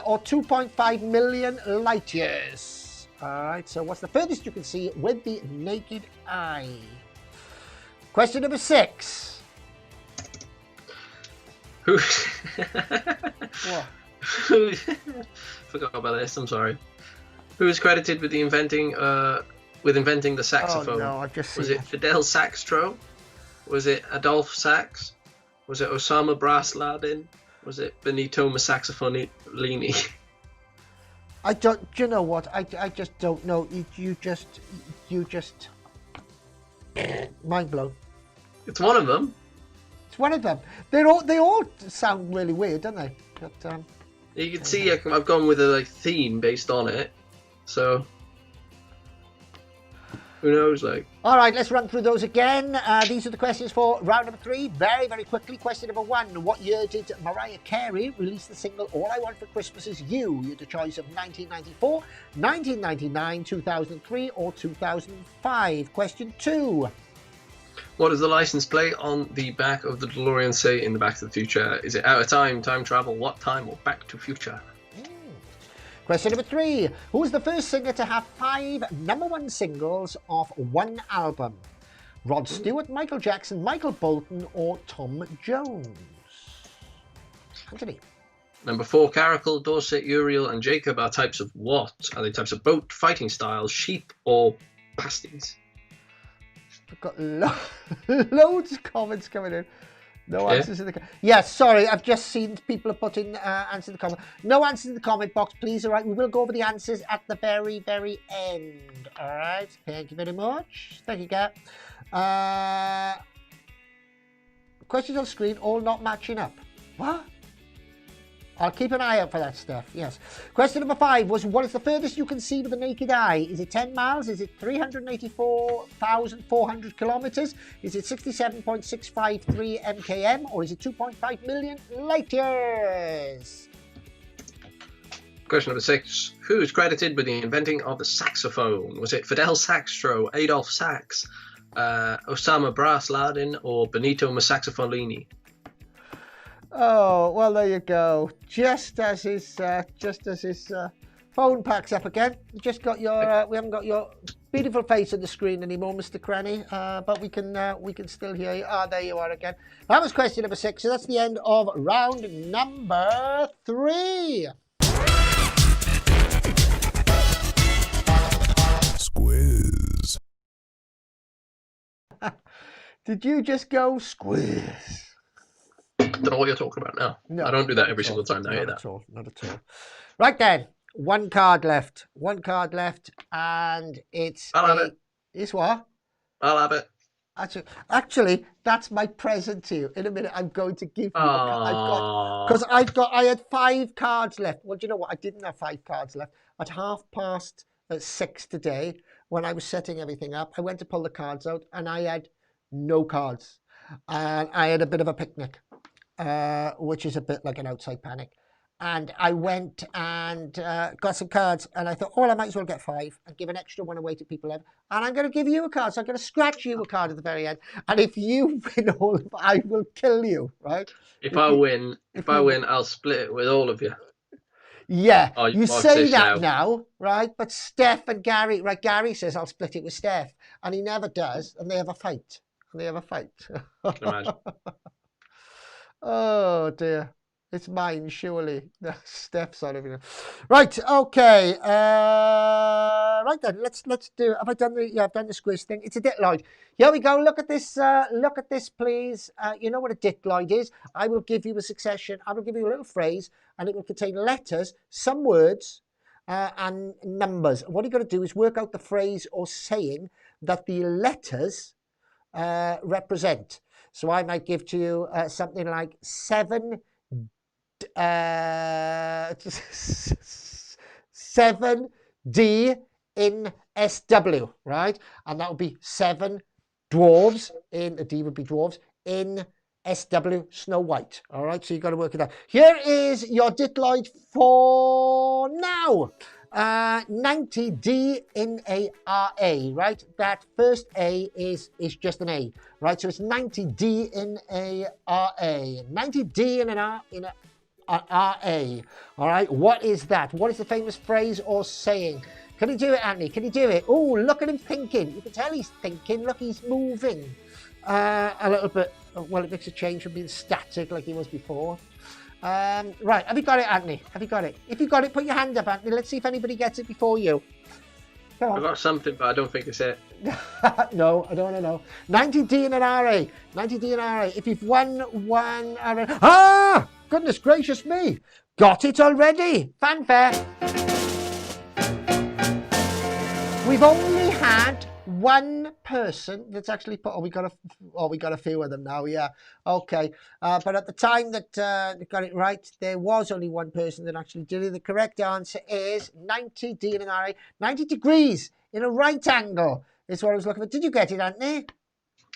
Or 2.5 million light years? All right, so what's the furthest you can see with the naked eye? Question number 6.
Who?
What?
Forgot about this. I'm sorry. Who is credited with inventing the saxophone?
Oh no, I've just
Was
seen
it Fidel Saxtro? Was it Adolphe Sax? Was it Osama Brasladin? Was it Benito Mussaxofonini?
I don't. Do you know what? I just don't know. You just mind blown.
It's one of them.
It's one of them. They all sound really weird, don't they? But
You can see I've gone with a theme based on it. So who knows?
All right, let's run through those again. These are the questions for round number 3. Very, very quickly. Question number 1. What year did Mariah Carey release the single All I Want for Christmas Is You? You had a choice of 1994, 1999, 2003, or 2005. Question 2.
What does the license plate on the back of the DeLorean say in the Back to the Future? Is it out of time, time travel, what time, or Back to Future?
Question number 3. Who was the first singer to have 5 #1 singles off one album? Rod Stewart, Michael Jackson, Michael Bolton, or Tom Jones? Anthony.
Number 4. Caracal, Dorset, Uriel, and Jacob are types of what? Are they types of boat, fighting styles, sheep, or pasties?
I've got loads of comments coming in. No answers in the yes, sorry, I've just seen people are putting answers in the comment. No answers in the comment box, please. All right, we will go over the answers at the very, very end. All right, thank you very much. Thank you, Kat. Questions on screen, all not matching up. What? I'll keep an eye out for that stuff, yes. Question number 5 was, what is the furthest you can see with the naked eye? Is it 10 miles? Is it 384,400 kilometers? Is it 67.653 MKM? Or is it 2.5 million light years?
Question number 6. Who is credited with the inventing of the saxophone? Was it Fidel Saxtro, Adolphe Sax, Osama Brasladin, or Benito Mussaxofonini?
Oh, well, there you go. Just as his phone packs up again. We just got your. We haven't got your beautiful face on the screen anymore, Mr. Cranny. But we can still hear you. Ah, there you are again. That was question number 6. So that's the end of round number 3.
Squiz.
Did you just go squiz?
Don't know what you're talking about now. No, I don't do that every single time I hear that.
Not at all. Right then, one card left, and it's.
I'll have it.
It's what?
I'll have it.
Actually, that's my present to you. In a minute, I'm going to give you. I had 5 cards left. Well, do you know what? I didn't have 5 cards left. At 6:30 today, when I was setting everything up, I went to pull the cards out, and I had no cards, and I had a bit of a picnic. Which is a bit like an outside panic. And I went and got some cards, and I thought, oh, I might as well get 5 and give an extra one away to people. And I'm going to give you a card, so I'm going to scratch you a card at the very end. And if you win all of it, I will kill you, right?
If I win, I'll split it with all of you.
Yeah, you say that now, right? But Steph and Gary, right? Gary says I'll split it with Steph, and he never does, and they have a fight.
I can imagine.
Oh dear, it's mine surely. Steph's on it. Right, okay. Right then, let's do. Have I done the? Yeah, I've done the squiz thing. It's a ditloid. Here we go. Look at this. Look at this, please. You know what a ditloid is? I will give you a succession. I will give you a little phrase, and it will contain letters, some words, and numbers. What you're going to do is work out the phrase or saying that the letters represent. So I might give to you something like 7D in SW, right? And that would be 7 dwarves in, the D would be dwarves, in SW, Snow White. All right, so you've got to work it out. Here is your ditloid for now. 90 D-N-A-R-A, right? That first A is just an A, right? So it's 90 D-N-A-R-A. 90 D in an R in a R-A. All right, what is that? What is the famous phrase or saying? Can you do it, Anthony? Can you do it? Oh, look at him thinking. You can tell he's thinking. Look, he's moving a little bit. Well, it makes a change from being static like he was before. Right, have you got it, Anthony? Have you got it? If you got it, put your hand up, Anthony. Let's see if anybody gets it before you. Come on.
I got something, but I don't think it's it.
No, I don't want to know. 90 D and an RA. 90 D and an RA. If you've won one RA. Ah! Goodness gracious me. Got it already. Fanfare. We've only had one person that's actually put. We got a few of them now. Yeah, okay. But at the time that they got it right, there was only one person that actually did it. The correct answer is 90 D and an RA, 90 degrees in a right angle. Is what I was looking for. Did you get it, Anthony?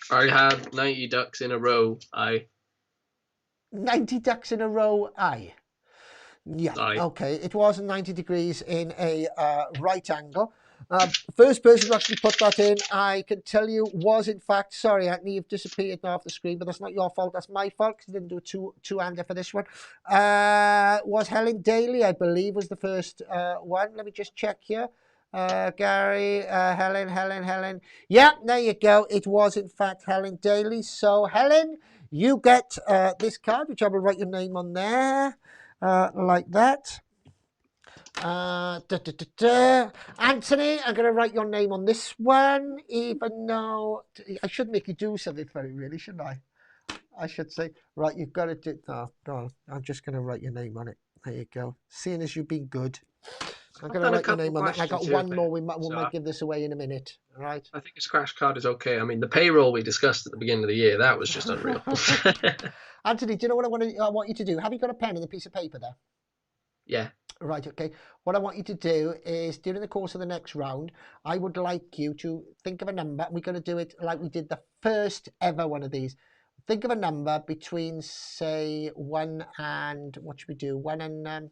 I had 90 ducks in a row.
90 ducks in a row. Yeah. Okay. It was 90 degrees in a right angle. First person who actually put that in, I can tell you, was in fact, sorry Anthony, you've disappeared now off the screen, but that's not your fault, that's my fault, because I didn't do a two-hander for this one. Was Helen Daly, I believe, was the first one. Let me just check here. Gary, Helen. Yeah, there you go. It was in fact Helen Daly. So Helen, you get this card, which I will write your name on there, like that. Anthony, I'm going to write your name on this one, even though I should make you do something very really, shouldn't I? I should say, right, you've got to do, oh, no, I'm just going to write your name on it. There you go. Seeing as you've been good, I'm going to write your name on it. I got one more. We might give this away in a minute. All right.
I think a scratch card is okay. I mean, the payroll we discussed at the beginning of the year, that was just unreal.
Anthony, do you know what I want you to do? Have you got a pen and a piece of paper there?
Yeah.
Right, okay. What I want you to do is, during the course of the next round, I would like you to think of a number. We're going to do it like we did the first ever one of these. Think of a number between, say, 1 and, what should we do? 1 and 1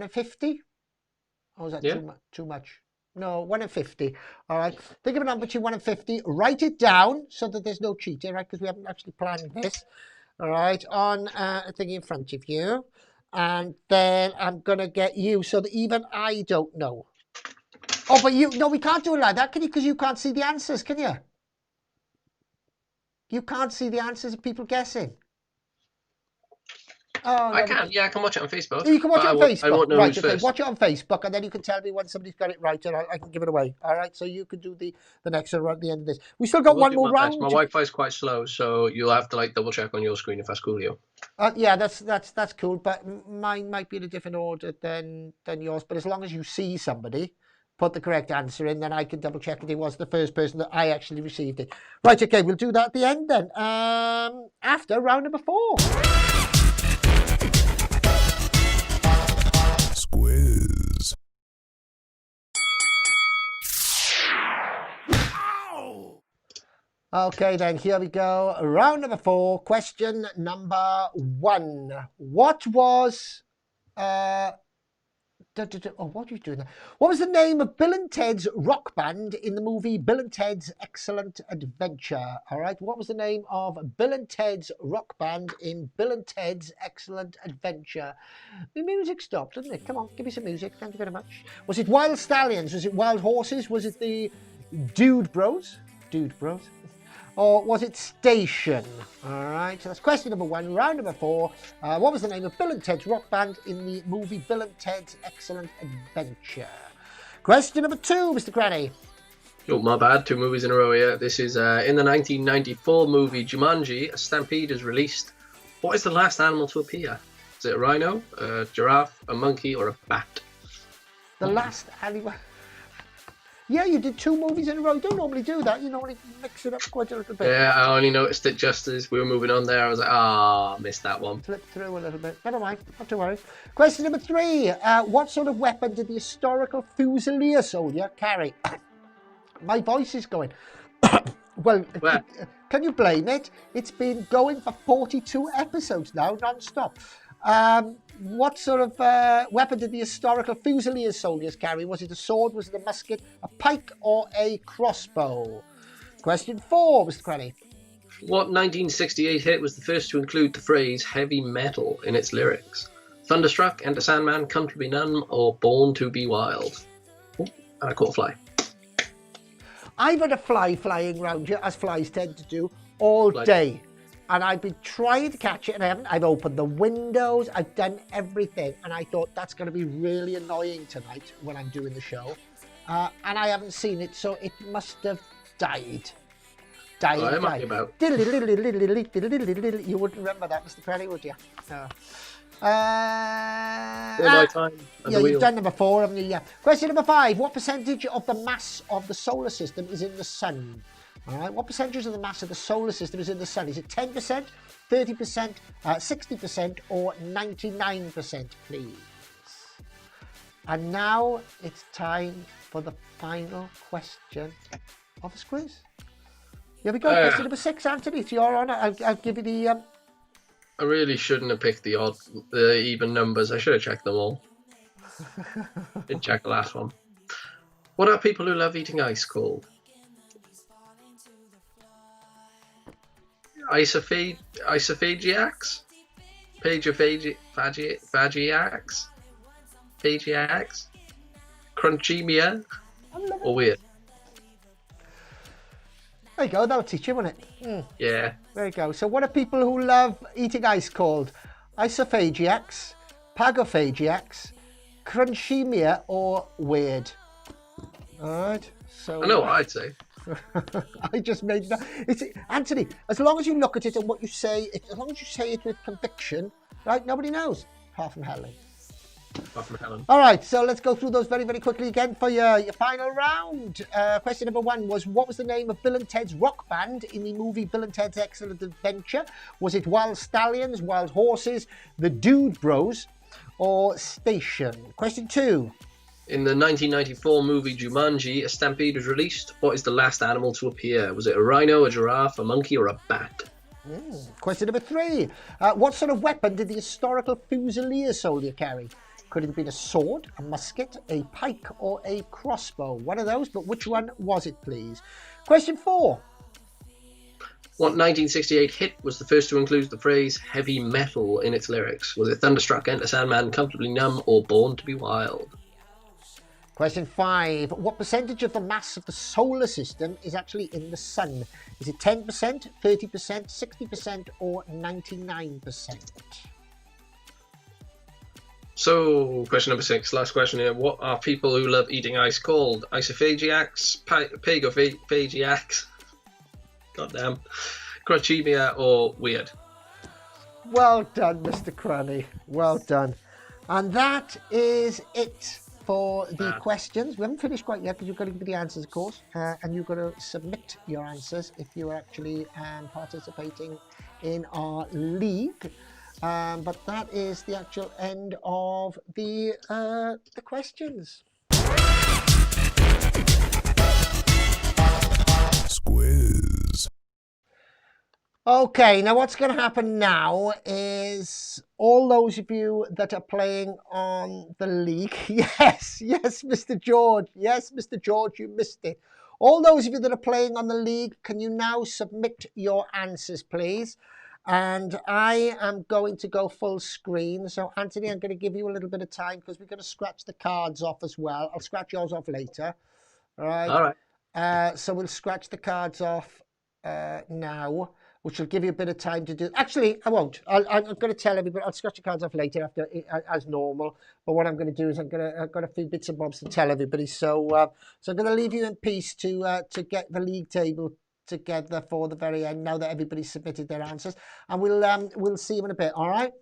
and 50? Or is that too much? No, 1 and 50. All right. Think of a number between 1 and 50. Write it down so that there's no cheating, right? Because we haven't actually planned this. All right, on a thing in front of you. And then I'm going to get you so that even I don't know. Oh, but no, we can't do it like that, can you? Because you can't see the answers, can you? You can't see the answers of people guessing. Oh,
I can, yeah, I can watch it on Facebook.
You can watch it on Facebook.
I won't know who's first.
Watch it on Facebook, and then you can tell me when somebody's got it right, and I can give it away. All right, so you could do the next one right at the end of this. We still got one more round.
My Wi-Fi is quite slow, so you'll have to double check on your screen if that's cool, you.
Yeah, that's cool, but mine might be in a different order than yours. But as long as you see somebody put the correct answer in, then I can double check that it was the first person that I actually received it. Right, okay, we'll do that at the end then. After round number 4.
Squiz.
Okay, then here we go. Round number 4. Question number 1. What was what are you doing there? What was the name of Bill and Ted's rock band in the movie Bill and Ted's Excellent Adventure? All right, what was the name of Bill and Ted's rock band in Bill and Ted's Excellent Adventure? The music stopped, didn't it? Come on, give me some music. Thank you very much. Was it Wild Stallions? Was it Wild Horses? Was it the Dude Bros? Or was it Station? All right, so that's question number 1. Round number 4. What was the name of Bill and Ted's rock band in the movie Bill and Ted's Excellent Adventure? Question number 2, Mr. Cranny.
Oh, my bad. 2 movies in a row here. This is in the 1994 movie Jumanji, a stampede is released. What is the last animal to appear? Is it a rhino, a giraffe, a monkey, or a bat?
The last animal... Yeah, you did 2 movies in a row. You don't normally do that. You normally mix it up quite a little bit.
Yeah, I only noticed it just as we were moving on there. I was like, missed that one.
Flip through a little bit. Never mind, not to worry. Question number 3. What sort of weapon did the historical Fusilier soldier carry? My voice is going. Well, can you blame it? It's been going for 42 episodes now, non-stop. What sort of weapon did the historical Fusiliers soldiers carry? Was it a sword, was it a musket, a pike, or a crossbow? Question 4, Mr. Cranny.
What 1968 hit was the first to include the phrase heavy metal in its lyrics? Thunderstruck, Enter Sandman, Come to Be Numb, or Born to Be Wild? Oh, and I caught a fly.
I've had a fly flying around here, as flies tend to do, all day. And I've been trying to catch it and I haven't. I've opened the windows, I've done everything. And I thought that's going to be really annoying tonight when I'm doing the show. And I haven't seen it, so it must have died.
It might be about.
You wouldn't remember that, Mr. Cranny, would you? No.
My time
yeah, you've done number 4, haven't you? Yeah. Question number 5. What percentage of the mass of the solar system is in the sun? All right. What percentage of the mass of the solar system is in the sun? Is it 10%, 30%, 60%, or 99%, please? And now it's time for the final question of the Squiz. Here we go. Question number 6, Anthony. It's your honour. I'll give you the...
I really shouldn't have picked the even numbers. I should have checked them all. Didn't check the last one. What are people who love eating ice called? Isophagiacs? Phagiacs? Phagiacs? Crunchemia? Or weird?
There you go, that'll teach you, won't it?
Yeah.
There you go. So what are people who love eating ice called? Isophagiacs, pagophagiacs, crunchemia, or weird? All right. So
I know what I'd say.
I just made that. It's, Anthony, as long as you look at it and what you say, as long as you say it with conviction, right? Nobody knows. Apart from Helen. All right, so let's go through those very, very quickly again for your final round. Question number 1 was, what was the name of Bill and Ted's rock band in the movie Bill and Ted's Excellent Adventure? Was it Wild Stallions, Wild Horses, the Dude Bros, or Station? Question 2.
In the 1994 movie Jumanji, a stampede was released. What is the last animal to appear? Was it a rhino, a giraffe, a monkey, or a bat?
Question number 3. What sort of weapon did the historical Fusilier soldier carry? Could it have been a sword, a musket, a pike, or a crossbow? One of those, but which one was it, please? Question 4.
What 1968 hit was the first to include the phrase heavy metal in its lyrics? Was it Thunderstruck, Enter Sandman, Comfortably Numb, or Born to Be Wild?
Question 5. What percentage of the mass of the solar system is actually in the sun? Is it 10%, 30%, 60%, or 99%?
So, question number 6, last question here. What are people who love eating ice called? Isophagiacs, pagophagiacs, goddamn, crunchemia, or weird?
Well done, Mr. Cranny. Well done. And that is it for the questions. We haven't finished quite yet because you've got to give the answers, of course, and you've got to submit your answers if you are actually participating in our league. But that is the actual end of the questions.
Squiz.
Okay, now what's going to happen now is all those of you that are playing on the league, yes, Mr. George, you missed it. All those of you that are playing on the league, can you now submit your answers, please? And I am going to go full screen. So, Anthony, I'm going to give you a little bit of time because we're going to scratch the cards off as well. I'll scratch yours off later. All right. So we'll scratch the cards off now, which will give you a bit of time to do. Actually, I won't. I'm going to tell everybody. I'll scratch the cards off later after as normal. But what I'm going to do is I've got a few bits and bobs to tell everybody. So I'm going to leave you in peace to get the league table together for the very end now that everybody's submitted their answers, and we'll see you in a bit. All right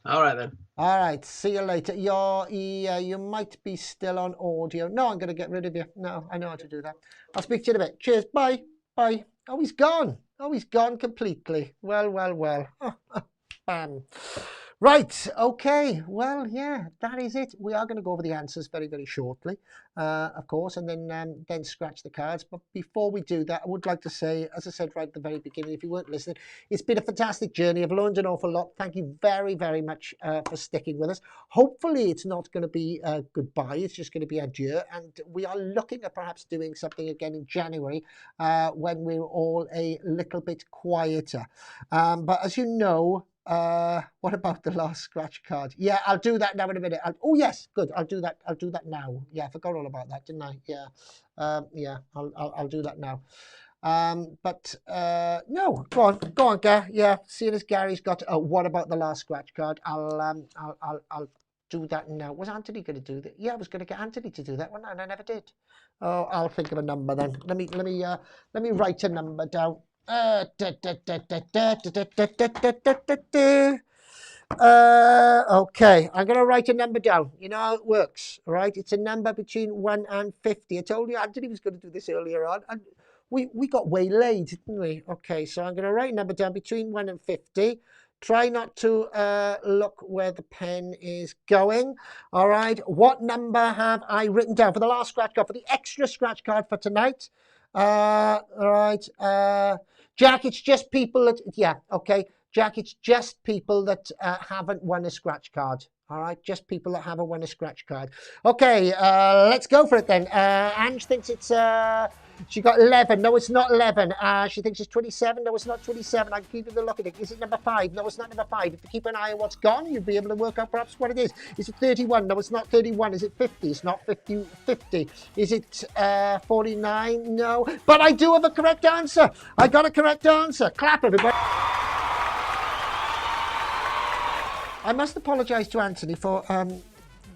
then. All right, see you later. You might be still on audio. No, I'm going to get rid of you. No, I know how to do that. I'll speak to you in a bit. Cheers. Bye. Oh, he's gone completely. Well. Bam. Right, okay, well, yeah, that is it. We are going to go over the answers very, very shortly, of course, and then scratch the cards. But before we do that, I would like to say, as I said right at the very beginning, if you weren't listening, it's been a fantastic journey. I've learned an awful lot. Thank you very, very much for sticking with us. Hopefully, it's not going to be goodbye. It's just going to be adieu. And we are looking at perhaps doing something again in January when we're all a little bit quieter. But as you know, what about the last scratch card? Yeah, I'll do that now in a minute. Oh yes, good. I'll do that. I'll do that now. Yeah, I forgot all about that, didn't I? Yeah, yeah. I'll do that now. No, go on, Gary. Yeah, seeing as Gary's got. What about the last scratch card? I'll do that now. Was Anthony going to do that? Yeah, I was going to get Anthony to do that one, and I never did. Oh, I'll think of a number then. Let me write a number down. Okay, I'm going to write a number down. You know how it works, all right? It's a number between 1 and 50. I told you Anthony was going to do this earlier on, and we got waylaid, didn't we? Okay, so I'm going to write a number down between 1 and 50. Try not to look where the pen is going. All right, what number have I written down for the last scratch card, for the extra scratch card for tonight? All right, Jack, it's just people that, yeah, okay. Jack, it's just people that haven't won a scratch card. All right, just people that haven't won a scratch card. Okay, let's go for it then. Ange thinks it's, she got 11. No, it's not 11. She thinks it's 27. No, it's not 27. I keep a look at it. Is it number 5? No, it's not number 5. If you keep an eye on what's gone, you'll be able to work out perhaps what it is. Is it 31? No, it's not 31. Is it 50? It's not 50. Is it 49? No. But I do have a correct answer. I got a correct answer. Clap, everybody. I must apologise to Anthony for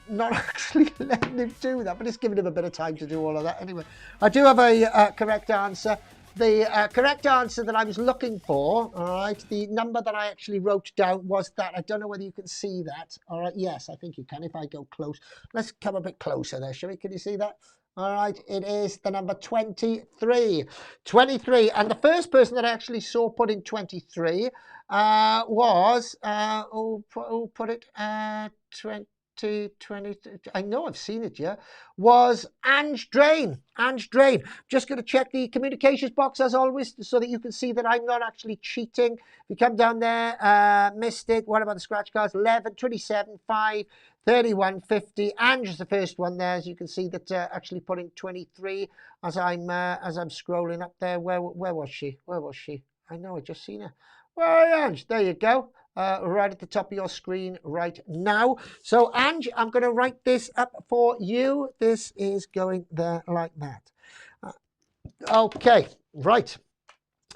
not actually letting him do that, but it's given him a bit of time to do all of that. Anyway, I do have a correct answer. The correct answer that I was looking for, all right, the number that I actually wrote down was that. I don't know whether you can see that. All right, yes, I think you can if I go close. Let's come a bit closer there, shall we? Can you see that? All right, it is the number 23. 23. And the first person that I actually saw put in 23 was, who put it, 20, I know I've seen it, yeah, was Ange Drain. Ange Drain. Just going to check the communications box as always so that you can see that I'm not actually cheating. If you come down there, missed it. What about the scratch cards? 11, 27, 5, 31, 50. Ange is the first one there, as you can see that actually put in 23 as I'm scrolling up there. Where was she? Where was she? I know, I just seen her. Well, Ange, there you go. Right at the top of your screen right now. So, Ange, I'm going to write this up for you. This is going there like that. Okay, right.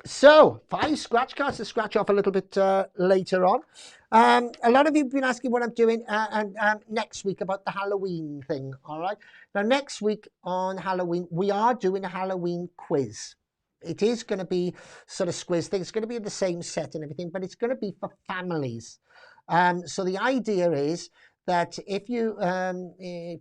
So, 5 scratch cards to scratch off a little bit later on. A lot of you have been asking what I'm doing next week about the Halloween thing, all right? Now, next week on Halloween, we are doing a Halloween quiz. It is going to be sort of Squiz thing. It's going to be in the same set and everything, but it's going to be for families. So the idea is that if you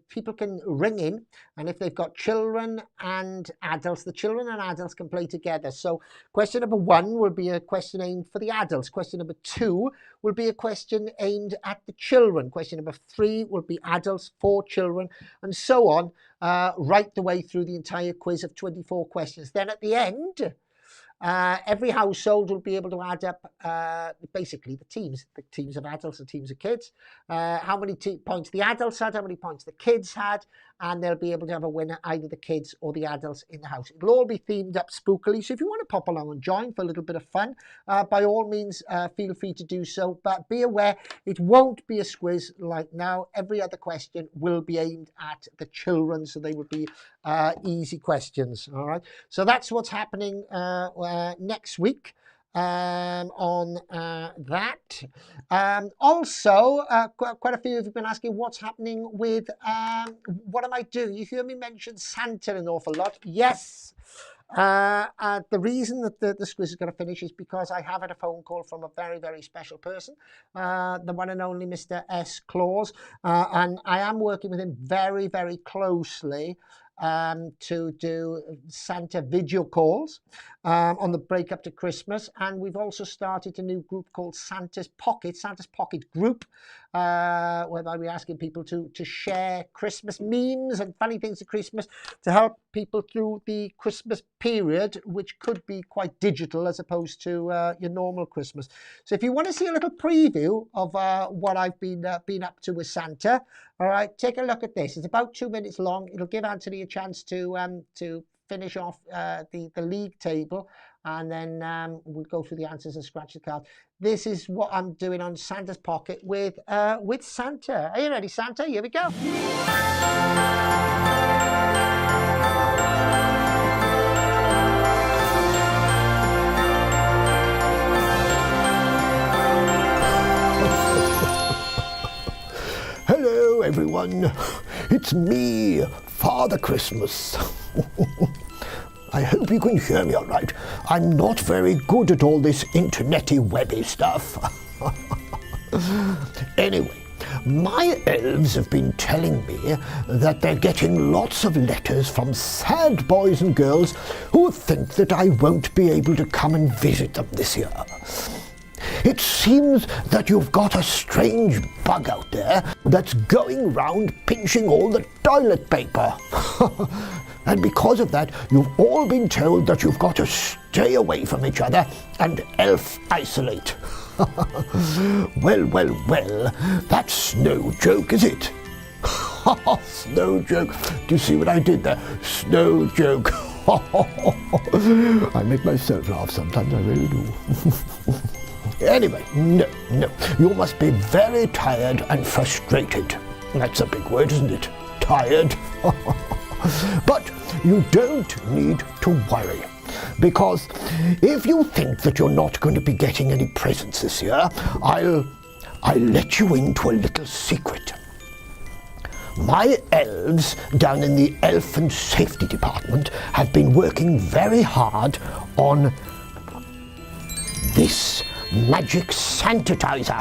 people can ring in, and if they've got children and adults, the children and adults can play together. So question number 1 will be a question aimed for the adults. Question number 2 will be a question aimed at the children. Question number 3 will be adults, 4 children, and so on, right the way through the entire quiz of 24 questions. Then at the end, every household will be able to add up basically the teams of adults and teams of kids, how many points the adults had, how many points the kids had, and they'll be able to have a winner, either the kids or the adults in the house. It'll all be themed up spookily, so if you want to pop along and join for a little bit of fun, by all means, feel free to do so, but be aware it won't be a squiz like now. Every other question will be aimed at the children, so they will be easy questions, all right? So that's what's happening next week on that. Also, quite a few of you have been asking what's happening with what am I doing? You hear me mention Santa an awful lot. Yes. The reason that the squiz is going to finish is because I have had a phone call from a very, very special person, the one and only Mr. S. Claus, and I am working with him very, very closely to do Santa video calls on the break up to Christmas. And we've also started a new group called Santa's Pocket group, whereby we're asking people to share Christmas memes and funny things at Christmas to help people through the Christmas period, which could be quite digital as opposed to your normal Christmas. So if you want to see a little preview of what I've been up to with Santa, all right, take a look at this. It's about 2 minutes long. It'll give Anthony a chance to finish off the league table, and then we'll go through the answers and scratch the card. This is what I'm doing on Santa's Pocket with Santa. Are you ready, Santa? Here we go.
Hello, everyone. It's me, Father Christmas. I hope you can hear me all right. I'm not very good at all this internety webby stuff. Anyway, my elves have been telling me that they're getting lots of letters from sad boys and girls who think that I won't be able to come and visit them this year. It seems that you've got a strange bug out there that's going round pinching all the toilet paper. And because of that, you've all been told that you've got to stay away from each other and elf isolate. Well, that's no joke, is it? Snow joke. Do you see what I did there? Snow joke. I make myself laugh sometimes, I really do. Anyway, no, you must be very tired and frustrated. That's a big word, isn't it? Tired. But you don't need to worry, because if you think that you're not going to be getting any presents this year, I'll let you into a little secret. My elves down in the Elf and Safety Department have been working very hard on this magic sanitizer.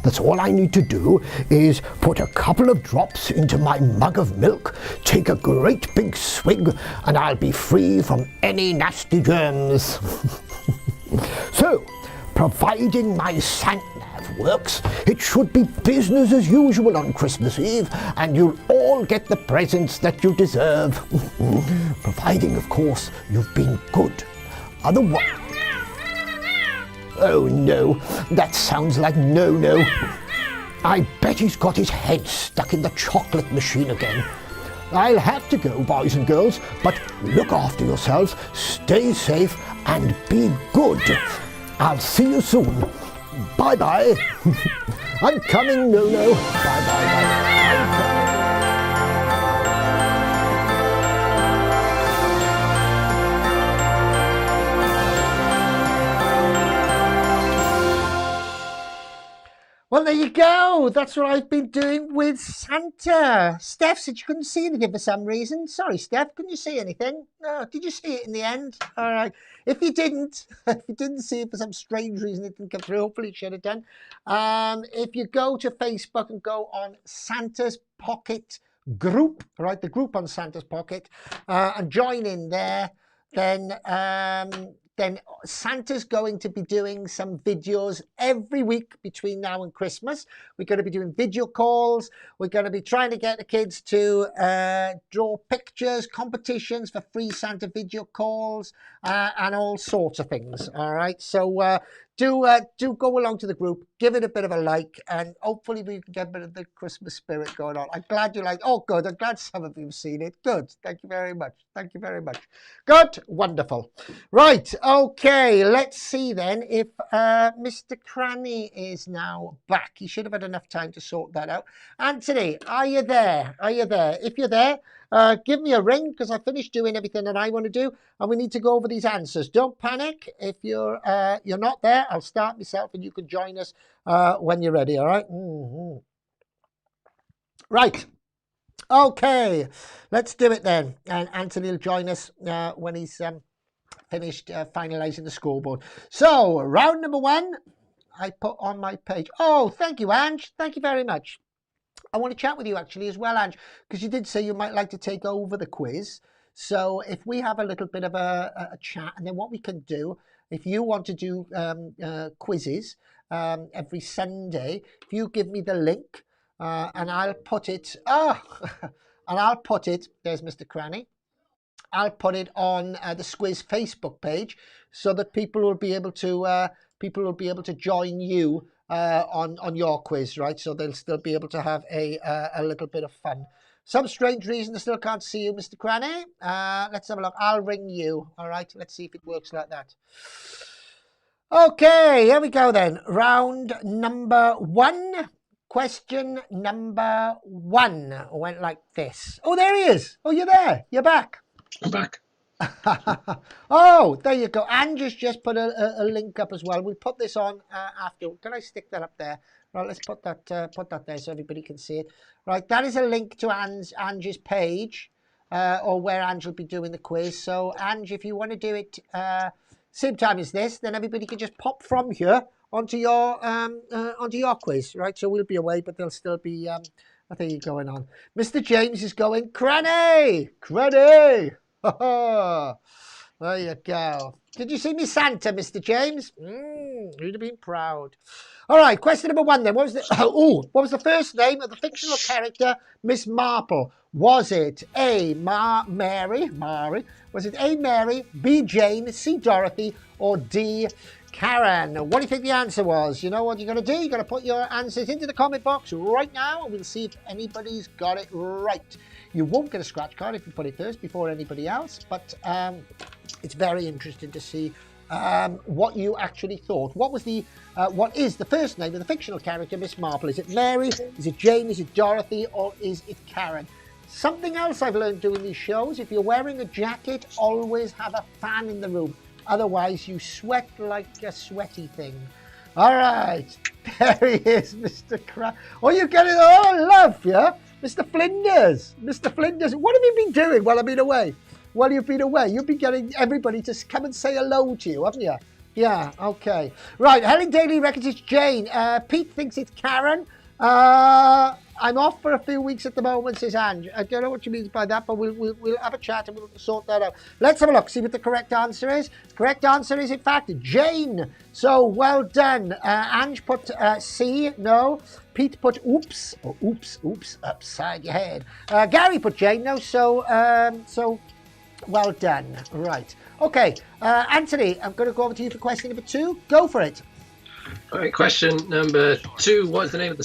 That's all I need to do is put a couple of drops into my mug of milk, take a great big swig, and I'll be free from any nasty germs. So, providing my SatNav works, it should be business as usual on Christmas Eve, and you'll all get the presents that you deserve. Providing, of course, you've been good. Otherwise... Oh no, that sounds like no-no. I bet he's got his head stuck in the chocolate machine again. I'll have to go, boys and girls, but look after yourselves, stay safe, and be good. I'll see you soon. Bye-bye. I'm coming, no-no. Bye-bye.
Well, there you go. That's what I've been doing with Santa. Steph said you couldn't see anything for some reason. Sorry, Steph, couldn't you see anything? No, did you see it in the end? All right. If you didn't see it for some strange reason, it didn't come through. Hopefully it should have done. If you go to Facebook and go on Santa's Pocket group, right, the group on Santa's Pocket, and join in there, then Santa's going to be doing some videos every week between now and Christmas. We're going to be doing video calls. We're going to be trying to get the kids to draw pictures, competitions for free Santa video calls, and all sorts of things. All right. So do go along to the group, give it a bit of a like, and hopefully we can get a bit of the Christmas spirit going on. I'm glad you like. Oh, good. I'm glad some of you have seen it. Good. Thank you very much. Thank you very much. Good. Wonderful. Right. Okay. Let's see then if Mr. Cranny is now back. He should have had enough time to sort that out. Anthony, are you there? Are you there? If you're there, give me a ring, because I finished doing everything that I want to do, and we need to go over these answers. Don't panic. If you're not there, I'll start myself, and you can join us when you're ready. All right. Right. Okay. Let's do it then. And Anthony will join us when he's finished finalising the scoreboard. So round number one, I put on my page. Oh, thank you, Ange. Thank you very much. I want to chat with you actually as well, Ange, because you did say you might like to take over the quiz. So if we have a little bit of a chat, and then what we can do, if you want to do quizzes every Sunday, if you give me the link and I'll put it, and I'll put it, there's Mr. Cranny, I'll put it on the Squiz Facebook page so that people will be able to join you on your quiz, right? So they'll still be able to have a little bit of fun. Some strange reason I still can't see you, Mr. Cranny. Let's have a look. I'll ring you. All right, let's see if it works like that. Okay, here we go then. Round number 1. Question number 1 went like this. Oh, there he is. Oh, you're there. You're back.
I'm back.
Oh, there you go. Ange just put a link up as well. We'll put this on after. Can I stick that up there? Right, let's put that there so everybody can see it. Right, that is a link to Ange's page, or where Ange will be doing the quiz. So, Ange, if you want to do it same time as this, then everybody can just pop from here onto your quiz, right? So we'll be away, but there'll still be a thing going on. Mr. James is going, Cranny! There you go. Did you see me Santa, Mr. James? You'd have been proud. All right, question number 1 then. What was the first name of the fictional character, Miss Marple? Was it A, Mary? Was it A, Mary, B, Jane, C, Dorothy, or D, Karen? What do you think the answer was? You know what you're going to do? You're going to put your answers into the comment box right now, and we'll see if anybody's got it right. You won't get a scratch card if you put it first before anybody else, but it's very interesting to see what you actually thought. What is the first name of the fictional character, Miss Marple? Is it Mary? Is it Jane? Is it Dorothy? Or is it Karen? Something else I've learned doing these shows, if you're wearing a jacket, always have a fan in the room. Otherwise, you sweat like a sweaty thing. All right. There he is, Mr. Oh, you get it. Oh, love, yeah? Mr. Flinders. Mr. Flinders. What have you been doing while I've been away? While you've been away, you've been getting everybody to come and say hello to you, haven't you? Yeah, okay. Right, Helen Daly reckons it's Jane. Pete thinks it's Karen. I'm off for a few weeks at the moment, says Ange. I don't know what you mean by that, but we'll have a chat and we'll sort that out. Let's have a look, see what the correct answer is. The correct answer is, in fact, Jane. So, well done. Ange put C, no. Pete put oops, or oops, upside your head. Gary put Jane, no. So well done. Right. Okay, Anthony, I'm going to go over to you for question number 2. Go for it.
All right, question number 2. What is the name of the...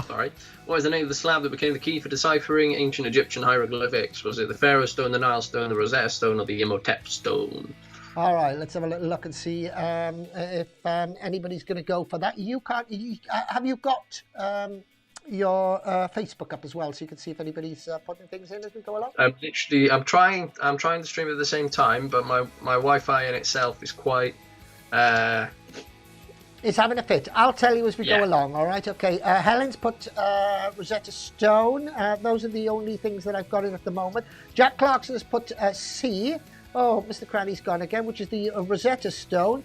Sorry. What is the name of the slab that became the key for deciphering ancient Egyptian hieroglyphics? Was it the Pharaoh Stone, the Nile Stone, the Rosetta Stone, or the Imhotep Stone?
All right, let's have a little look and see if anybody's going to go for that. Have you got your Facebook up as well, so you can see if anybody's putting things in as we go along?
I'm trying to stream at the same time, but my Wi-Fi in itself is quite.
It's having a fit. I'll tell you as we go along, all right? Okay, Helen's put Rosetta Stone. Those are the only things that I've got in at the moment. Jack Clarkson has put C. Oh, Mr. Cranny's gone again, which is the Rosetta Stone.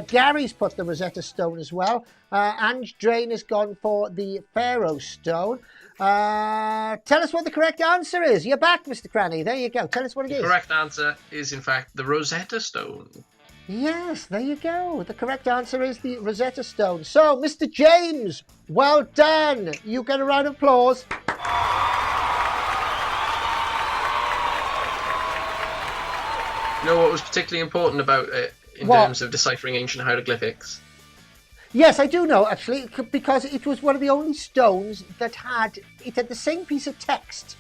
Gary's put the Rosetta Stone as well. Ange Drain has gone for the Pharaoh Stone. Tell us what the correct answer is. You're back, Mr. Cranny. There you go. Tell us what it is.
The correct answer is, in fact, the Rosetta Stone.
Yes, there you go. The correct answer is the Rosetta Stone. So, Mr. James, well done. You get a round of applause.
You know what was particularly important about it in terms of deciphering ancient hieroglyphics?
Yes, I do know, actually, because it was one of the only stones that had the same piece of text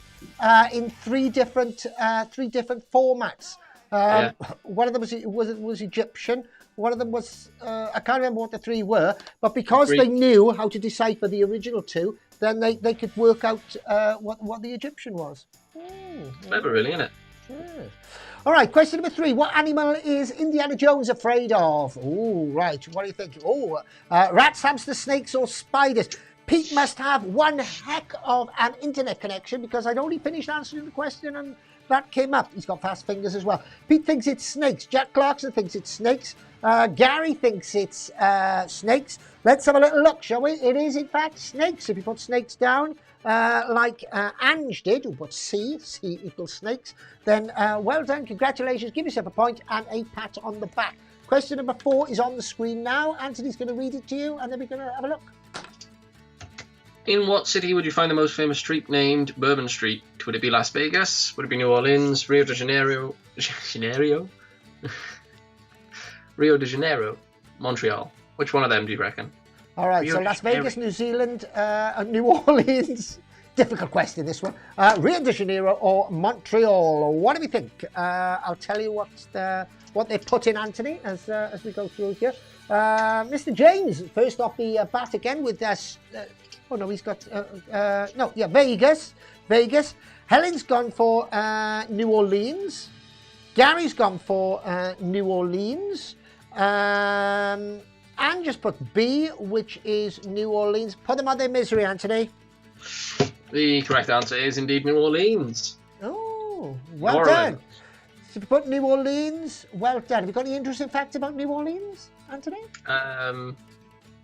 in three different formats. One of them was Egyptian. One of them was I can't remember what the 3 were, but because they knew how to decipher the original 2, then they could work out what the Egyptian was.
Clever, really, isn't it?
Yeah. All right, question number 3. What animal is Indiana Jones afraid of? Oh, right. What do you think? Oh, rats, hamsters, snakes, or spiders? Pete must have one heck of an internet connection because I'd only finished answering the question and that came up. He's got fast fingers as well. Pete thinks it's snakes. Jack Clarkson thinks it's snakes. Gary thinks it's snakes. Let's have a little look, shall we? It is, in fact, snakes. If you put snakes down, like Ange did, who put C equals snakes, then well done, congratulations, give yourself a point and a pat on the back. Question number 4 is on the screen now. Anthony's going to read it to you, and then we're going to have a look.
In what city would you find the most famous street named Bourbon Street? Would it be Las Vegas? Would it be New Orleans? Rio de Janeiro? Rio de Janeiro? Montreal? Which one of them do you reckon?
All right,
Rio
so
de
Las
Janeiro.
Vegas, New Zealand, New Orleans. Difficult question, this one. Rio de Janeiro or Montreal? What do we think? I'll tell you what they put in, Anthony, as we go through here. Mr. James, first off the bat again with us. Oh no, he's got Vegas. Helen's gone for New Orleans. Gary's gone for New Orleans. And just put B, which is New Orleans. Put them on their misery, Anthony.
The correct answer is indeed New Orleans.
Oh, well done. So if you put New Orleans, well done. Have you got any interesting facts about New Orleans, Anthony?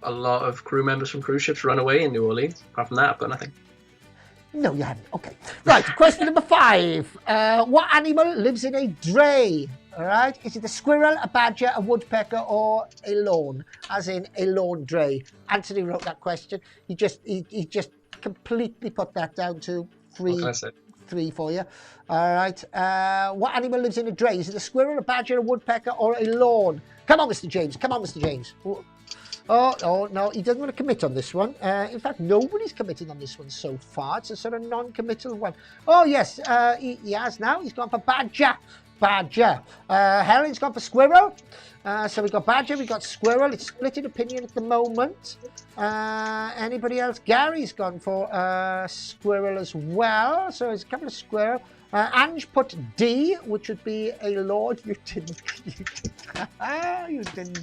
A lot of crew members from cruise ships run away in New Orleans. Apart from that, I've got nothing.
No, you haven't. Okay. Right, question number 5. What animal lives in a dray? All right. Is it a squirrel, a badger, a woodpecker, or a lawn? As in a lawn dray. Anthony wrote that question. He just completely put that down to 3 for you. All right. What animal lives in a dray? Is it a squirrel, a badger, a woodpecker, or a lawn? Come on, Mr. James. Come on, Mr. James. Oh, no, he doesn't want to commit on this one. In fact, nobody's committed on this one so far. It's a sort of non-committal one. Oh, yes, he has now. He's gone for badger. Helen's gone for squirrel. So we've got badger, we've got squirrel. It's split in opinion at the moment. Anybody else? Gary's gone for squirrel as well. So there's a couple of squirrel. Ange put D, which would be a lord. You didn't,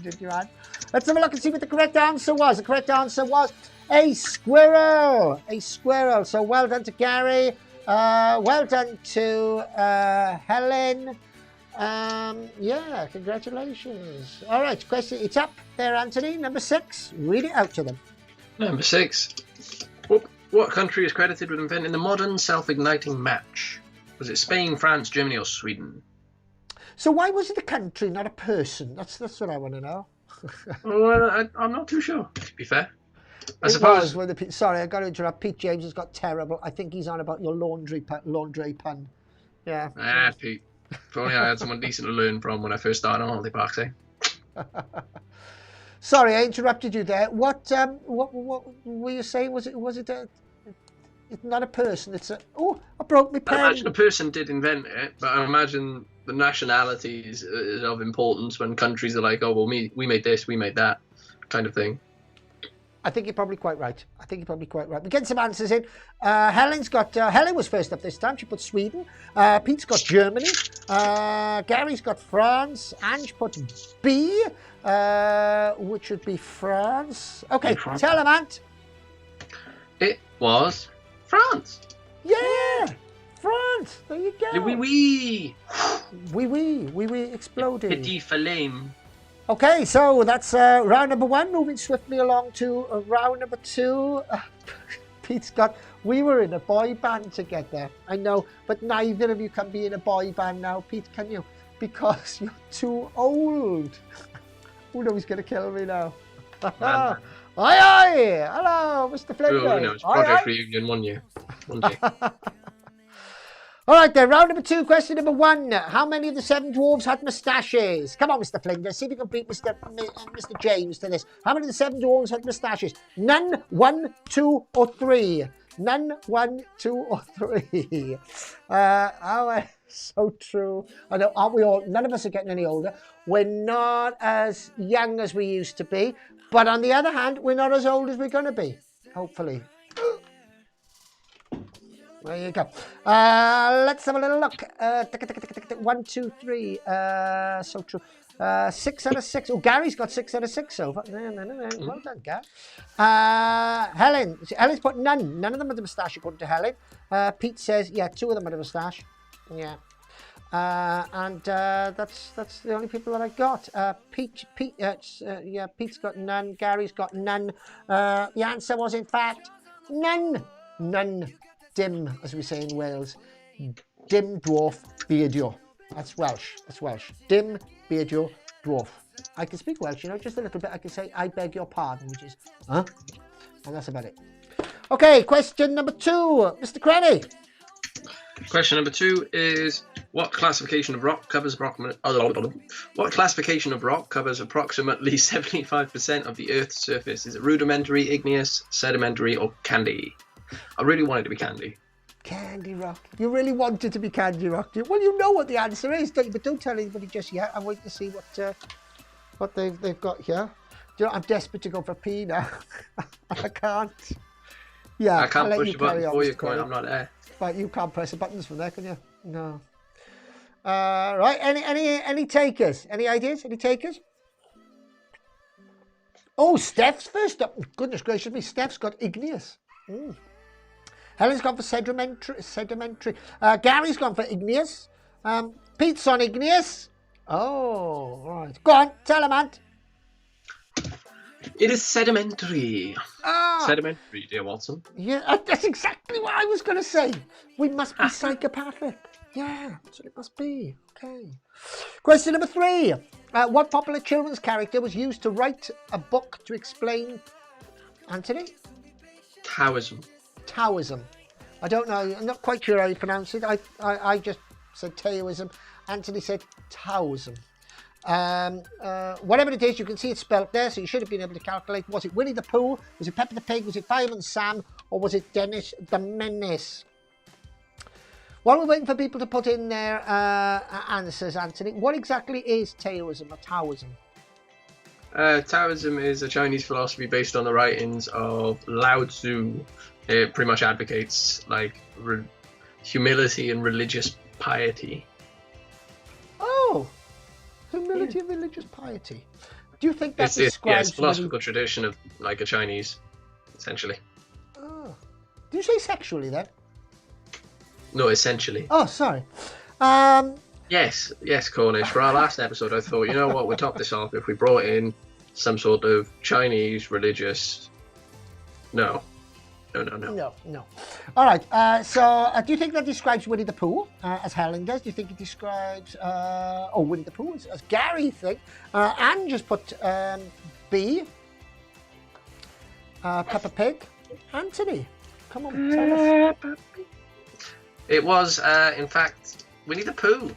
did you, Ange? Let's have a look and see what the correct answer was. The correct answer was a squirrel. A squirrel. So well done to Gary. Well done to Helen. Yeah, congratulations. All right, question. It's up there, Anthony. Number 6. Read it out to them.
Number 6. What country is credited with inventing the modern self-igniting match? Was it Spain, France, Germany, or Sweden?
So why was it a country, not a person? That's what I want to know.
Well, I'm not too sure, to be fair. I
suppose. Sorry, I got to interrupt. Pete James has got terrible. I think he's on about your laundry pun. Yeah.
Pete. If only I had someone decent to learn from when I first started on holiday parks, eh?
Sorry, I interrupted you there. What were you saying? Was it it's not a person, it's a... Oh, I broke my pen.
I imagine a person did invent it, but I imagine the nationalities is of importance when countries are like, oh, well, we made this, we made that, kind of thing.
I think you're probably quite right. We're getting some answers in. Helen's got... Helen was first up this time. She put Sweden. Pete's got Germany. Gary's got France. Ange put B, which would be France. Okay, tell him, Ant.
It was France.
Yeah, France. There you go.
Oui,
exploding.
Petit flame.
Okay, so that's round number 1. Moving swiftly along to round number 2. Pete's got, we were in a boy band together. I know, but neither of you can be in a boy band now. Pete, can you? Because you're too old. Oh no, he's going to kill me now. Aye. Hello, Mr. Flinders.
Oh, no, it's Project Reunion one day.
All right then, round number 2, question number 1. How many of the 7 dwarves had moustaches? Come on, Mr. Flinders, see if you can beat Mr. James to this. How many of the 7 dwarves had moustaches? None, 1, 2, or 3? None, 1, 2, or 3. So true. I know, aren't we all? None of us are getting any older. We're not as young as we used to be. But on the other hand, we're not as old as we're going to be. Hopefully. There you go. Let's have a little look. 1, 2, 3. So true. 6 out of 6. Oh, Gary's got 6 out of 6 so far. No. Well done, Gary. Helen's put none. None of them had a moustache according to Helen. Pete says, yeah, 2 of them had a moustache. Yeah. That's the only people that I got. Pete's got none. Gary's got none. The answer was, in fact, none. None. Dim, as we say in Wales. Dim, dwarf, beardio. That's Welsh. Dim, beardio, dwarf. I can speak Welsh, just a little bit. I can say, I beg your pardon, which is, huh? And that's about it. Okay, question number 2. Mr. Crenny.
Question number 2 is, what classification of rock covers approximately 75% of the Earth's surface? Is it rudimentary, igneous, sedimentary, or candy? I really want it to be candy.
Candy rock. You really want it to be candy rock? Well, you know what the answer is, don't you? But don't tell anybody just yet. I'm waiting to see what they've got here. I'm desperate to go for P now. I can't. Yeah,
I can't push the button for you, Coin. I'm not there.
But you can't press the buttons from there, can you? No. Right. Any takers? Any ideas? Any takers? Oh, Steph's first up. Goodness gracious me. Steph's got igneous. Helen's gone for sedimentary. Gary's gone for igneous. Pete's on igneous. Oh, right. Go on, tell him, Ant.
It is sedimentary.
Ah,
Sedimentary, dear Watson.
yeah, that's exactly what I was going to say. We must be psychopathic. Yeah, that's what it must be. Okay. Question number 3. What popular children's character was used to write a book to explain, Anthony?
Taoism.
Taoism. I don't know. I'm not quite sure how you pronounce it. I just said Taoism. Anthony said Taoism. Whatever it is, you can see it spelt there, so you should have been able to calculate. Was it Winnie the Pooh? Was it Peppa the Pig? Was it Fireman Sam? Or was it Dennis the Menace? While we're waiting for people to put in their answers, Anthony, what exactly is Taoism or Taoism?
Taoism is a Chinese philosophy based on the writings of Lao Tzu. It pretty much advocates humility and religious piety.
Oh, humility and religious piety. Do you think that describes...
It's a philosophical tradition of like a Chinese, essentially.
Oh. Did you say sexually then?
No, essentially.
Oh, sorry.
Yes, Cornish. For our last episode, I thought, you know what, we'll top this off if we brought in some sort of Chinese religious... No.
All right. So, do you think that describes Winnie the Pooh, as Helen does? Do you think it describes Winnie the Pooh as Gary thinks? Anne just put B. Peppa Pig. Anthony, come on, tell us.
It was, in fact, Winnie the Pooh.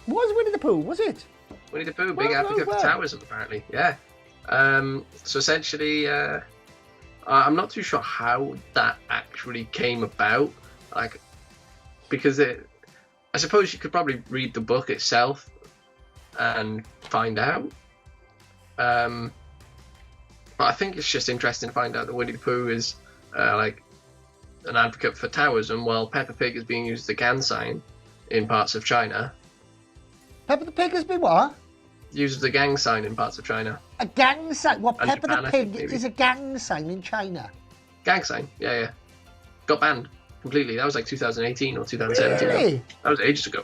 Was Winnie the Pooh? Was it?
Winnie the Pooh, big advocate for Taoism, apparently. Yeah. So essentially. I'm not too sure how that actually came about, because I suppose you could probably read the book itself and find out. But I think it's just interesting to find out that Winnie the Pooh is an advocate for Taoism, while Peppa Pig is being used as a gang sign in parts of China.
Peppa the Pig has been what?
Used as a gang sign in parts of China.
A gang sign? What, Peppa
Japan,
the Pig is a gang sign in China?
Gang sign, yeah. Got banned completely. That was like 2018 or 2017.
Really?
That was ages ago.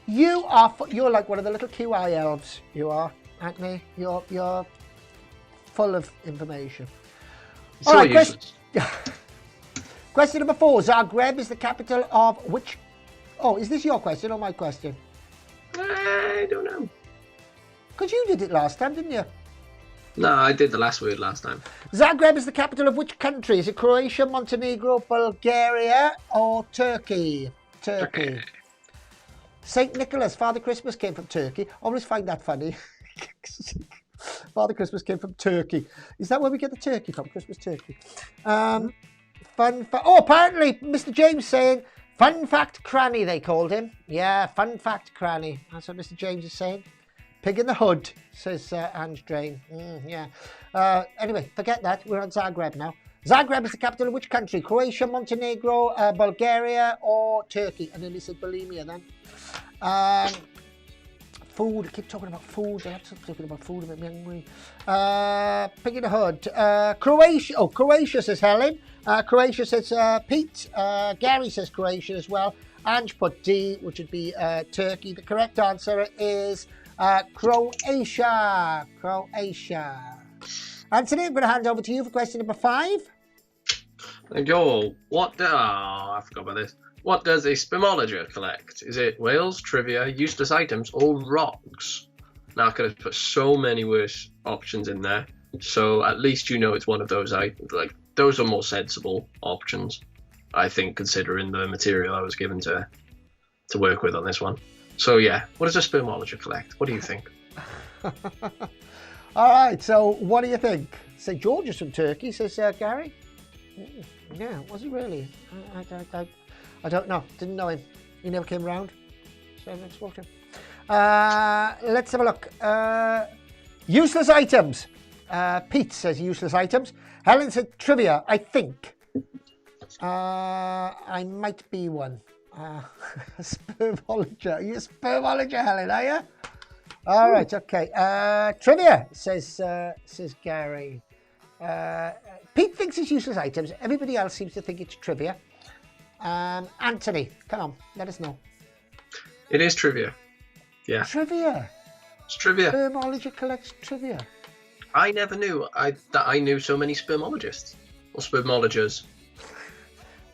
You're like one of the little QI elves. You are, Anthony. You're full of information.
It's all right,
question number 4. Zagreb is the capital of which... Oh, is this your question or my question?
I don't know.
Because you did it last time, didn't you?
No, I did the last word last time.
Zagreb is the capital of which country? Is it Croatia, Montenegro, Bulgaria, or Turkey? Turkey. St. Nicholas, Father Christmas came from Turkey. I always find that funny. Father Christmas came from Turkey. Is that where we get the turkey from? Christmas turkey. Apparently, Mr. James saying, fun fact Cranny, they called him. Yeah, fun fact Cranny. That's what Mr. James is saying. Pig in the hood, says Ange Drain. Yeah. Anyway, forget that. We're on Zagreb now. Zagreb is the capital of which country? Croatia, Montenegro, Bulgaria, or Turkey? I nearly said bulimia then. Food. I keep talking about food. They're talking about food. It makes me hungry. Piggy the Hood. Croatia. Oh, Croatia says Helen. Croatia says Pete. Gary says Croatia as well. Ange put D, which would be Turkey. The correct answer is Croatia. Croatia. Anthony, I'm going to hand over to you for question number 5.
Thank you all. I forgot about this. What does a spimologer collect? Is it whales, trivia, useless items, or rocks? Now I could have put so many worse options in there, so at least you know it's one of those. Those are more sensible options, I think, considering the material I was given to work with on this one. So yeah, what does a spimologer collect? What do you think?
All right. So what do you think? St. George is from Turkey, says Gary. Yeah, was he really? I don't know. Didn't know him. He never came round. So let's watch him. Let's have a look. Useless items. Pete says useless items. Helen said trivia, I think. I might be one. Spermologer. Are you a spermologer, Helen, are you? All right, okay. Trivia, says Gary. Pete thinks it's useless items. Everybody else seems to think it's trivia. Anthony, come on, let us know.
It is trivia. Yeah.
Trivia.
It's trivia.
Spermologer collects trivia.
I never knew that I knew so many spermologists or spermologers.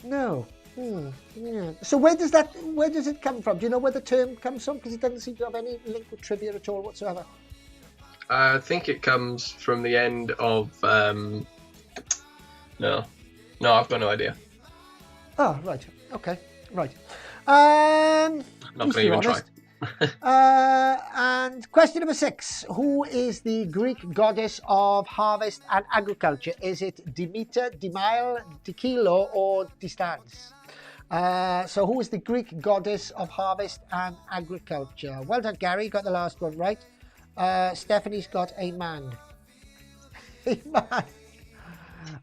No. Yeah. So where does it come from? Do you know where the term comes from? Because it doesn't seem to have any link with trivia at all whatsoever.
I think it comes from the end of No, I've got no idea.
Oh, right. Okay. Right.
Not going to even try.
And question number 6. Who is the Greek goddess of harvest and agriculture? Is it Demeter, Dimile, Dikilo, or Distance? So who is the Greek goddess of harvest and agriculture? Well done, Gary. Got the last one right. Stephanie's got a man. A man.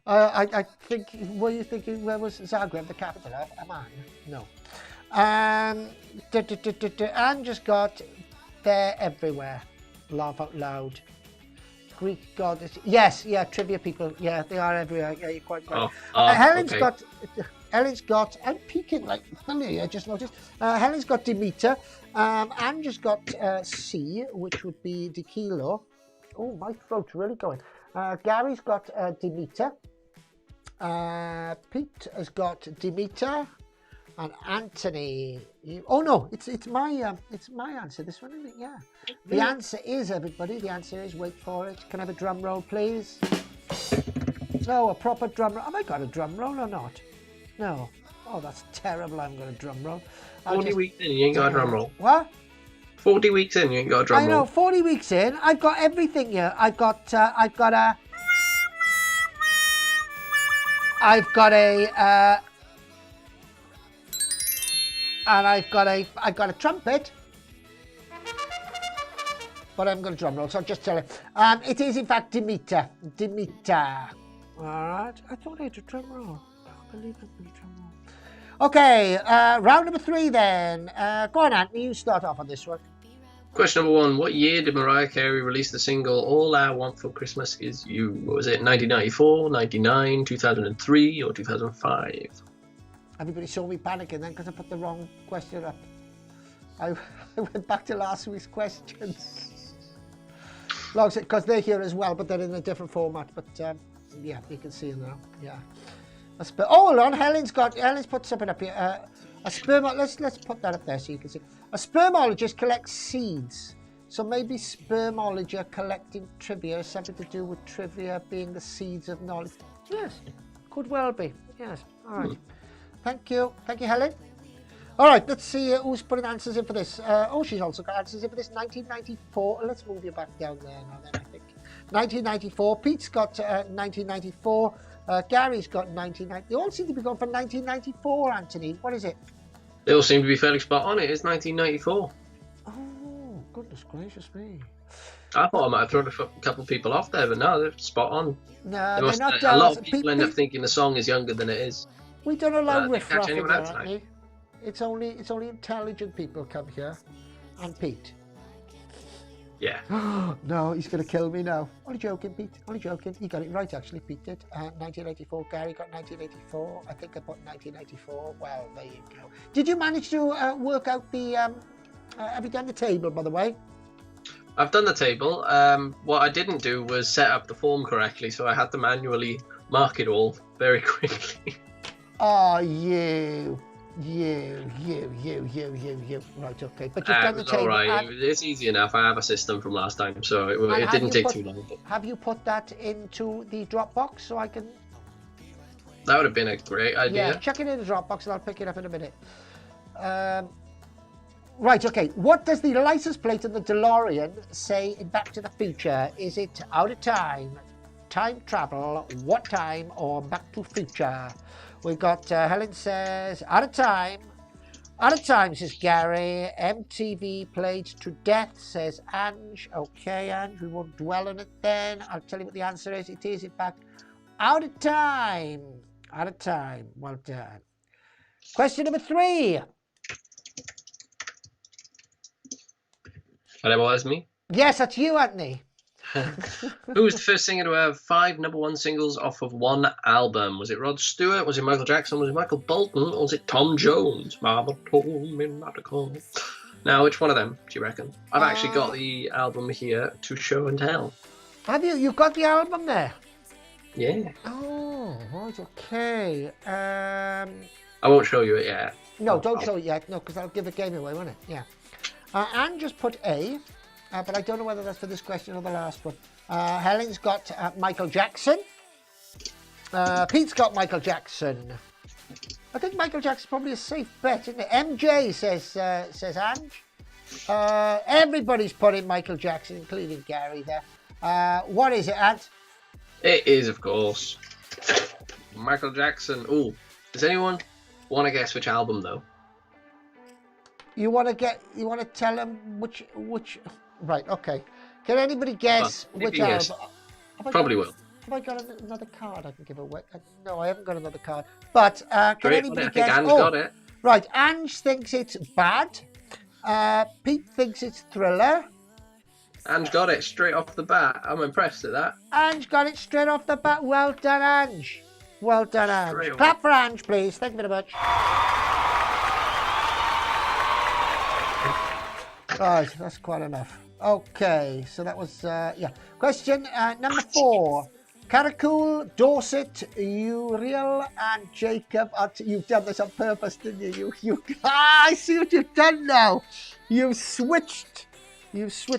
I think, were you thinking, where was Zagreb, the capital of? A man? No. And just got they're everywhere. Laugh out loud. Greek goddess. Yes, yeah, trivia people. Yeah, they are everywhere. Yeah, you're quite right. Helen's got, I'm peeking like funny, I just noticed. Helen's got Demeter. Anne just got C, which would be Dikilo. Oh, my throat's really going. Gary's got Demeter. Pete has got Demeter. And Anthony, oh no, it's my answer. This one, isn't it? Yeah. The answer is, everybody. The answer is, wait for it. Can I have a drum roll, please? No, a proper drum roll. Have I got a drum roll or not? No. Oh, that's terrible. I haven't got a drum roll.
40 weeks in, you ain't got a drum roll.
What?
40 weeks in, you ain't got a drum roll.
I know. 40 weeks in, I've got everything here. I've got a trumpet, but I haven't got a drum roll, so I'll just tell you. It is in fact Demeter. Demeter. All right. I thought I had a drum roll. I can't believe I had a drum roll. Okay. Round number 3 then. Go on, Anthony. You start off on this one.
Question number 1. What year did Mariah Carey release the single All I Want for Christmas Is You? What was it? 1994, 99, 2003, or 2005?
Everybody saw me panicking then because I put the wrong question up. I went back to last week's questions. Because they're here as well, but they're in a different format. But yeah, you can see them now. Yeah. Oh, hold on. Helen's put something up here. Let's put that up there so you can see. A spermologist collects seeds. So maybe spermologer collecting trivia has something to do with trivia being the seeds of knowledge. Yes, could well be. Yes. All right. Thank you, Helen. All right, let's see who's putting answers in for this. She's also got answers in for this. 1994. Let's move you back down there now then, I think. 1994. Pete's got 1994. Gary's got 1990. They all seem to be going for 1994, Anthony. What is it?
They all seem to be fairly spot on. It is 1994.
Oh, goodness gracious me.
I thought I might have thrown a couple of people off there, but no, they're spot on.
No, they're not.
A lot of people end up thinking the song is younger than it is.
We don't allow riff-raff in here, Anthony. It's only intelligent people come here, and Pete.
Yeah.
No, he's going to kill me now. Only joking, Pete. Only joking. He got it right, actually. Pete did. 1984. Gary got 1984. I think I put 1984. Well, there you go. Did you manage to work out the... have you done the table, by the way?
I've done the table. What I didn't do was set up the form correctly, so I had to manually mark it all very quickly.
Oh, you. Right, okay. But you've done the table.
All right.
And,
It's easy enough. I have a system from last time, so it didn't take too long.
have you put that into the Dropbox so I can...
That would have been a great idea.
Yeah, check it in the Dropbox and I'll pick it up in a minute. Right, okay. What does the license plate of the DeLorean say in Back to the Future? Is it out of time, time travel, what time, or Back to Future? We've got Helen says, out of time. Out of time, says Gary. MTV played to death, says Ange. Okay, Ange, we won't dwell on it then. I'll tell you what the answer is. It is, in fact, out of time. Out of time. Well done. Question number 3.
And it was me.
Yes, that's you, Anthony.
Who was the first singer to have 5 #1 singles off of one album? Was it Rod Stewart? Was it Michael Jackson? Was it Michael Bolton? Or was it Tom Jones? Mama told me not to call. Now, which one of them do you reckon? I've actually got the album here to show and tell.
Have you? You've got the album there?
Yeah.
Oh, right, okay.
I won't show you it yet.
No, don't show it yet. No, because I'll give the game away, won't it? Yeah. Anne just put A, but I don't know whether that's for this question or the last one. Helen's got Michael Jackson. Pete's got Michael Jackson. I think Michael Jackson's probably a safe bet, isn't it? MJ says Ange. Everybody's putting Michael Jackson, including Gary there. What is it, Ant?
It is, of course, Michael Jackson. Oh, does anyone want to guess which album though?
You want to tell them which? Right, okay. Can anybody guess which
yes.
album?
Probably will.
Have I got another card I can give away? No, I haven't got another card. But can anybody guess?
I think Anne's got it.
Right, Ange thinks it's Bad. Pete thinks it's Thriller.
Ange got it straight off the bat. I'm impressed at that.
Ange got it straight off the bat. Well done, Ange. Well done, Ange. Clap for Ange, please. Thank you very much. Right, that's quite enough. Okay, so that was, yeah. Question number 4. Caracul, Dorset, Uriel, and Jacob. You've done this on purpose, didn't you? I see what you've done now. You've switched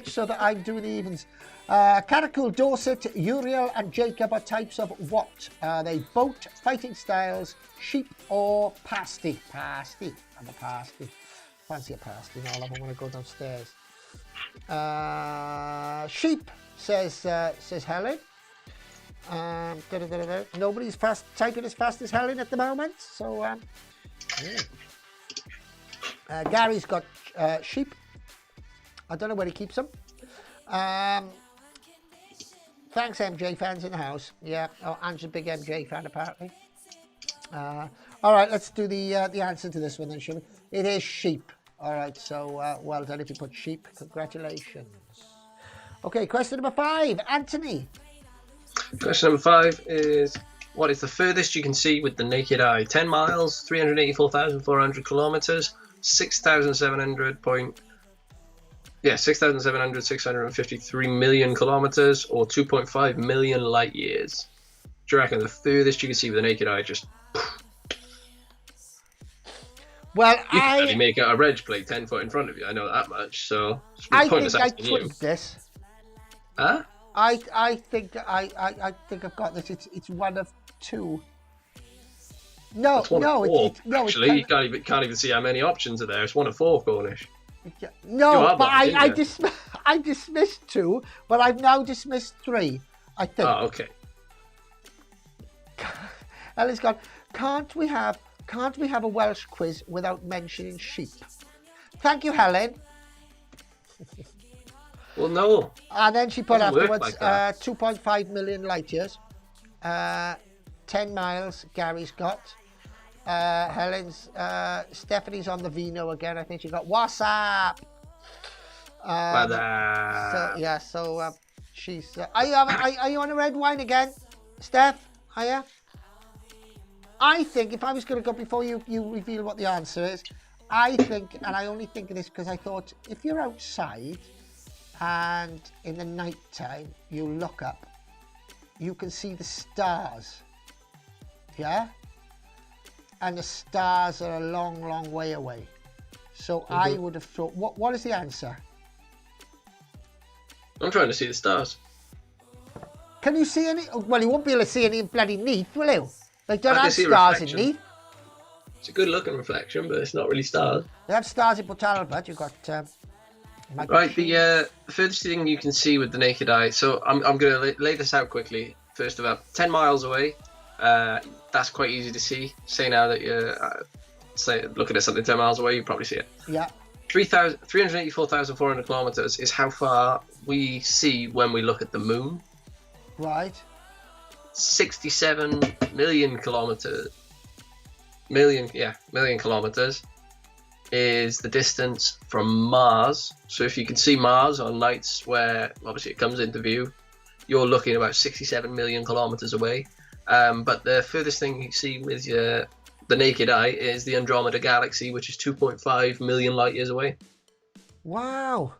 so that I'm doing the evens. Caracul, Dorset, Uriel, and Jacob are types of what? Are they boat, fighting styles, sheep, or pasty? Pasty. I'm a pasty. Fancy a pasty now. I want to go downstairs. Sheep, says Helen. Nobody's typing as fast as Helen at the moment. So, Gary's got sheep. I don't know where he keeps them. Thanks, MJ fans in the house. Yeah, Anne's a big MJ fan apparently. All right, let's do the answer to this one then, shall we? It is sheep. All right, so well done if you put sheep. Congratulations. Okay, question number 5, Anthony.
Question number 5 is, what is the furthest you can see with the naked eye? 10 miles, 384,400 kilometers, 6,653 million kilometers, or 2.5 million light years. Do you reckon the furthest you can see with the naked eye just...
Well,
you can only make a reg plate 10 foot in front of you. I know that much. So
I think I tweaked this.
Huh?
I think I've got this. It's one of 2. No,
Actually, you can't even see how many options are there. It's 1 of 4, Cornish.
No, but I dismissed 2, but I've now dismissed 3. I think.
Oh, okay.
Ella's gone. Can't we have a Welsh quiz without mentioning sheep? Thank you, Helen.
Well, no.
And then she put afterwards
like
2.5 million light years. 10 miles Gary's got. Helen's, Stephanie's on the vino again. I think she got what's up. So yeah, so she's. Are you on a red wine again, Steph? Are you? I think if I was going to go before you reveal what the answer is, I think, and I only think of this because I thought if you're outside and in the night time you look up, you can see the stars. Yeah, and the stars are a long, long way away. So I would have thought. What is the answer?
I'm trying to see the stars.
Can you see any? Well, you won't be able to see any in bloody Neath, will you? They don't
I can
have
see a
stars in
reflection.
Neath.
It's a good looking reflection, but it's not really stars.
They have stars in Port Talbot. You've got.
Right, the furthest thing you can see with the naked eye. So I'm going to lay this out quickly. First of all, 10 miles away. That's quite easy to see. Say now that you're looking at something 10 miles away, you probably see it.
Yeah.
384,400 kilometers is how far we see when we look at the moon.
Right.
67 million kilometers. Million kilometers is the distance from Mars. So if you can see Mars on nights where obviously it comes into view, you're looking about 67 million kilometers away. But the furthest thing you see with the naked eye is the Andromeda Galaxy, which is 2.5 million light years away.
Wow.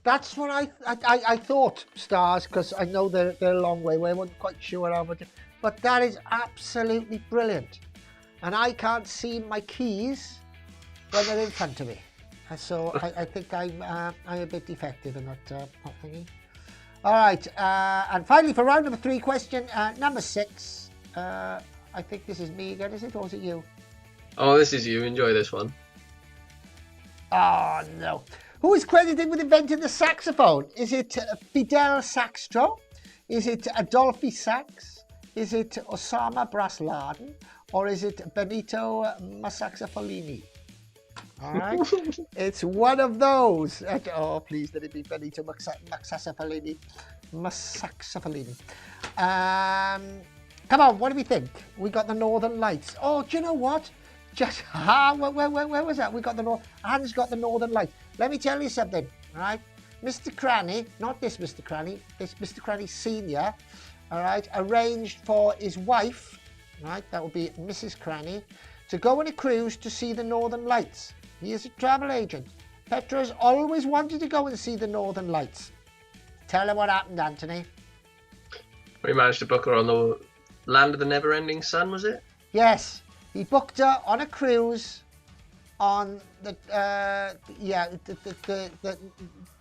That's what I thought, stars, because I know they're a long way away. I wasn't quite sure how much, but that is absolutely brilliant. And I can't see my keys when they're in front of me. So I think I'm a bit defective in that thingy. All right, and finally for round number 3, question number 6. I think this is me again, is it, or is it you?
Oh, this is you. Enjoy this one.
Oh, no. Who is credited with inventing the saxophone? Is it Fidel Saxtro? Is it Adolphe Sax? Is it Osama Brasladen? Or is it Benito Mussaxafolini? All right. It's one of those. Oh, please, let it be Benito Mussaxafolini. Come on, what do we think? We got the Northern Lights. Oh, do you know what? Just where was that? We got the Anne's got the Northern Lights. Let me tell you something, right? Mr. Cranny, not this Mr. Cranny, this Mr. Cranny Senior, all right, arranged for his wife, right? That would be Mrs. Cranny, to go on a cruise to see the Northern Lights. He is a travel agent. Petra's always wanted to go and see the Northern Lights. Tell her what happened, Anthony.
We managed to book her on the Land of the Never-Ending Sun, was it?
Yes, he booked her on a cruise on the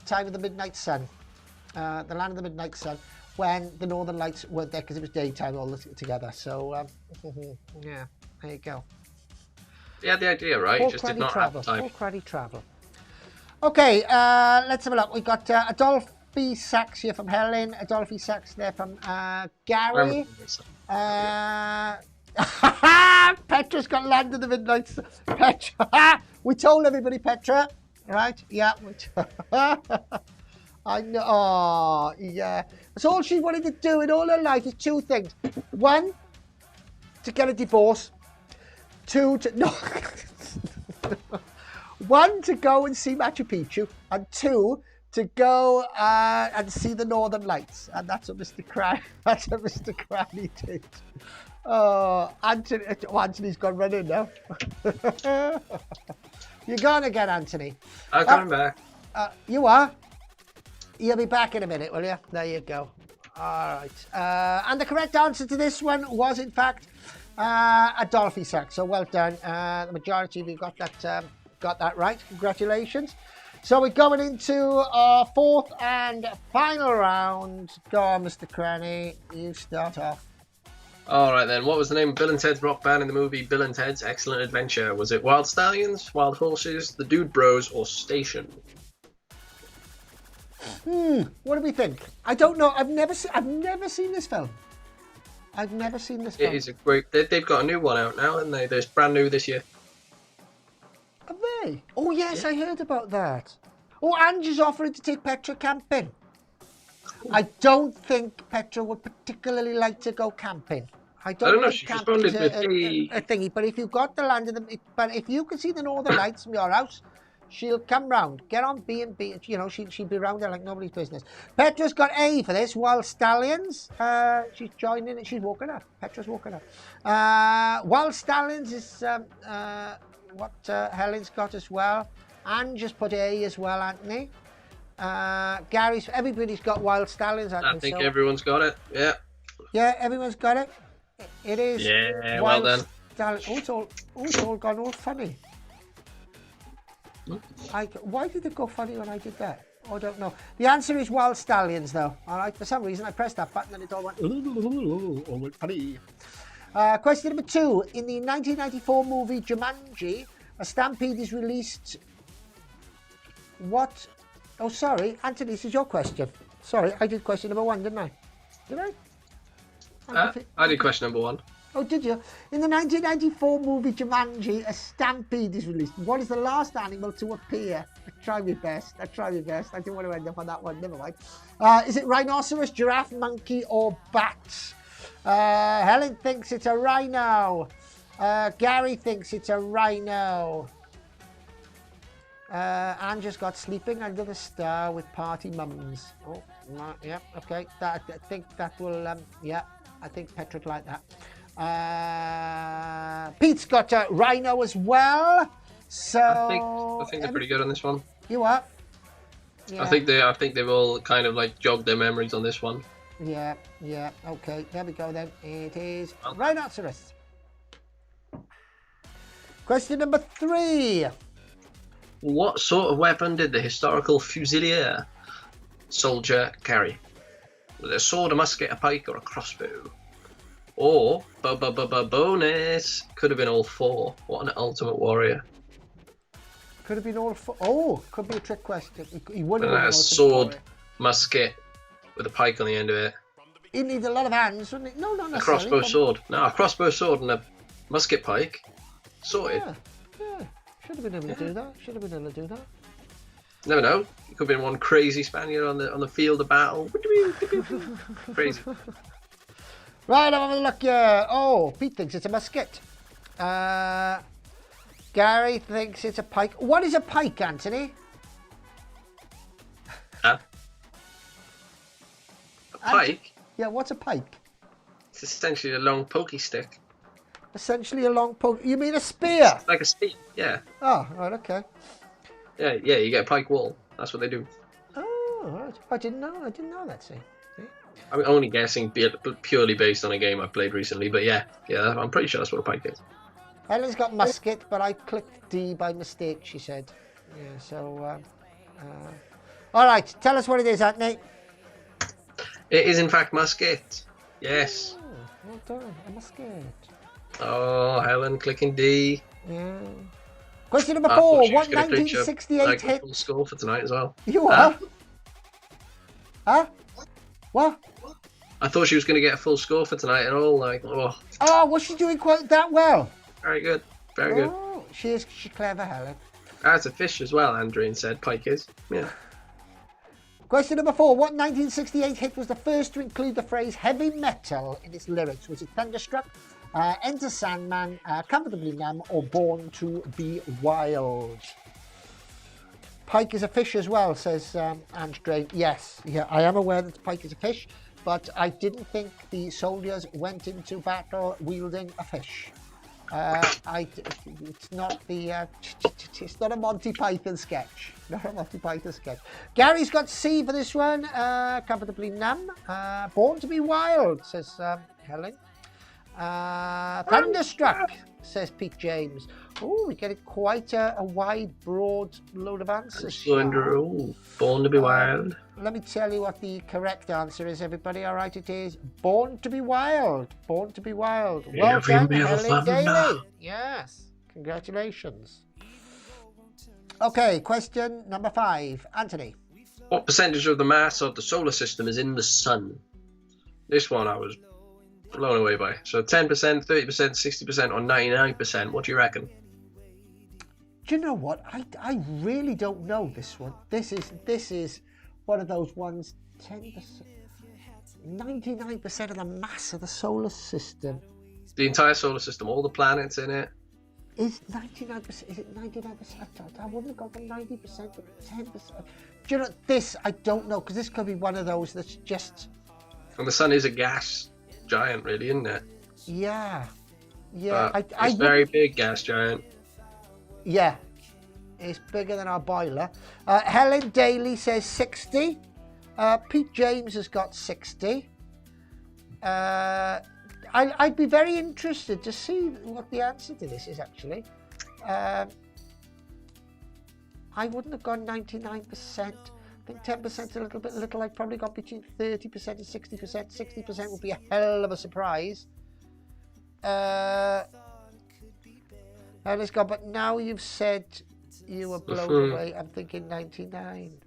time of the midnight sun, the Land of the Midnight Sun, when the Northern Lights weren't there because it was daytime all together. So yeah, there you go.
He had the idea, right? He just did not have the time.
Full credit travel. Okay, let's have a look. We got Adolphe Sax here from Helen, Adolphe Sax there from Gary. Petra's got Land of the Midnight Sun. Petra, we told everybody, Petra, right? Yeah. I know. Oh, yeah. That's all she wanted to do in all her life is 2 things. 1, to get a divorce. 2, to no. 1, to go and see Machu Picchu, and 2, to go and see the Northern Lights. And that's what Mr. Cranny did. Oh, Anthony's gone running now. You're gone again, Anthony.
I'm coming back.
You are? You'll be back in a minute, will you? There you go. All right. And the correct answer to this one was, in fact, Adolphe Sax. So well done. The majority of you got that right. Congratulations. So we're going into our 4th and final round. Go on, Mr. Cranny. You start off.
All right then. What was the name of Bill and Ted's rock band in the movie Bill and Ted's Excellent Adventure? Was it Wild Stallions, Wild Horses, The Dude Bros, or Station?
What do we think? I don't know. I've never seen this film.
It is a great. They've got a new one out now, haven't they? There's brand new this year.
Have they? Oh yes, I heard about that. Oh, Angie's offering to take Petra camping. I don't think Petra would particularly like to go camping. I don't know.
She responded with
a thingy, but if you've got the Land of the, but if you can see the Northern Lights from your house, She'll come round. Get on B and B. You know, she'll be round there like nobody's business. Petra's got A for this. Wild Stallions. She's joining it. She's walking up. Petra's walking up. Wild Stallions is what Helen's got as well. Anne just put A as well, Anthony. Everybody's got Wild Stallions, Anthony.
I think everyone's got it. Yeah.
Yeah, everyone's got it. It is.
Yeah,
Wild
well done.
Stallions. It's all gone all funny. Why did it go funny when I did that? I don't know. The answer is Wild Stallions, though. All right. For some reason, I pressed that button and it all went. All went funny. Question number 2. In the 1994 movie Jumanji, a stampede is released. What? Oh, sorry, Anthony. This is your question. Sorry, I did question number 1, didn't I? Did I?
I did question number 1.
Oh, did you? In the 1994 movie Jumanji, a stampede is released. What is the last animal to appear? I try my best. I didn't want to end up on that one. Never mind. Is it rhinoceros, giraffe, monkey, or bat? Helen thinks it's a rhino. Gary thinks it's a rhino. Anne just got sleeping under the star with party mums. Oh, yeah, okay. I think that will, yeah, I think Petra'd like that. Pete's got a rhino as well. So
I think they're pretty good on this one.
You are? Yeah.
I think they've all kind of like jogged their memories on this one.
Yeah. Okay, there we go then. It is rhinoceros. Question number 3.
What sort of weapon did the historical Fusilier soldier carry? Was it a sword, a musket, a pike, or a crossbow? Or, bonus, could have been all 4. What an ultimate warrior.
Could have been all 4. Oh, could be a trick question. He would have
And
been
a sword, musket, with a pike on the end of it.
He'd need a lot of hands, wouldn't he? No, not
A
necessarily.
crossbow sword. No, a crossbow sword and a musket pike. Sorted.
Yeah. Should have been able to do that.
Never know. It could have been one crazy Spaniard on the field of battle. Crazy.
Right, I'm having a look here. Oh, Pete thinks it's a musket. Gary thinks it's a pike. What is a pike, Anthony?
A pike?
Yeah, what's a pike?
It's essentially a long pokey stick.
Essentially a long poke. You mean a spear?
It's like a spear, yeah.
Oh, right, okay.
Yeah, you get a pike wall. That's what they do.
Oh, right. I didn't know that, see.
I'm only guessing purely based on a game I've played recently, but yeah, I'm pretty sure that's what a pike is.
Helen's got musket, but I clicked D by mistake, she said. Yeah, so, all right, tell us what it is, Anthony.
It is in fact musket. Yes.
Oh, well done, a musket.
Oh, Helen clicking D.
Yeah. Question number
I
4.
thought she was
What
gonna clinch up,
1968
like,
hit?
full score for tonight as well.
You are? Huh? What?
I thought she was going to get a full score for tonight and all. Like,
Oh, was she doing quite that well?
very good, very good.
Oh, she's clever, Helen.
That's a fish as well, Andreen said. Pike is. Yeah.
Question number 4. What 1968 hit was the first to include the phrase heavy metal in its lyrics? Was it Thunderstruck, Enter Sandman, Comfortably Numb, or Born to Be Wild? Pike is a fish as well, says Andre. Yes, yeah, I am aware that pike is a fish, but I didn't think the soldiers went into battle wielding a fish. It's not it's not a Monty Python sketch. Not a Monty Python sketch. Gary's got C for this one. Comfortably Numb. Born to Be Wild, says Helen. Thunderstruck, says Pete James. Oh, we get quite a wide, broad load of answers.
Born to Be Wild.
Let me tell you what the correct answer is, everybody. All right, it is Born to Be Wild. Born to Be Wild. Well done, Helen Daly. Yes, congratulations. Okay, question number 5. Anthony.
What percentage of the mass of the solar system is in the sun? This one I was blown away by. So 10%, 30%, 60%, or 99%. What do you reckon?
Do you know what? I really don't know this one. This is one of those ones. 10%, 99% of the mass of the solar system.
The entire solar system, all the planets in it.
is 99%? Is it 99%? I wouldn't have gone for 90%, but 10%. Do you know this? I don't know, because this could be one of those that's just.
And the sun is a gas giant, really, isn't it?
Yeah, yeah.
It's very big gas giant.
Yeah, it's bigger than our boiler. Helen Daly says 60. Pete James has got 60. I'd be very interested to see what the answer to this is, actually. I wouldn't have gone 99%. I think 10% is a little bit little. I'd probably got between 30% and 60%. 60% would be a hell of a surprise. Helen's gone, but now you've said you were blown away. I'm thinking 99.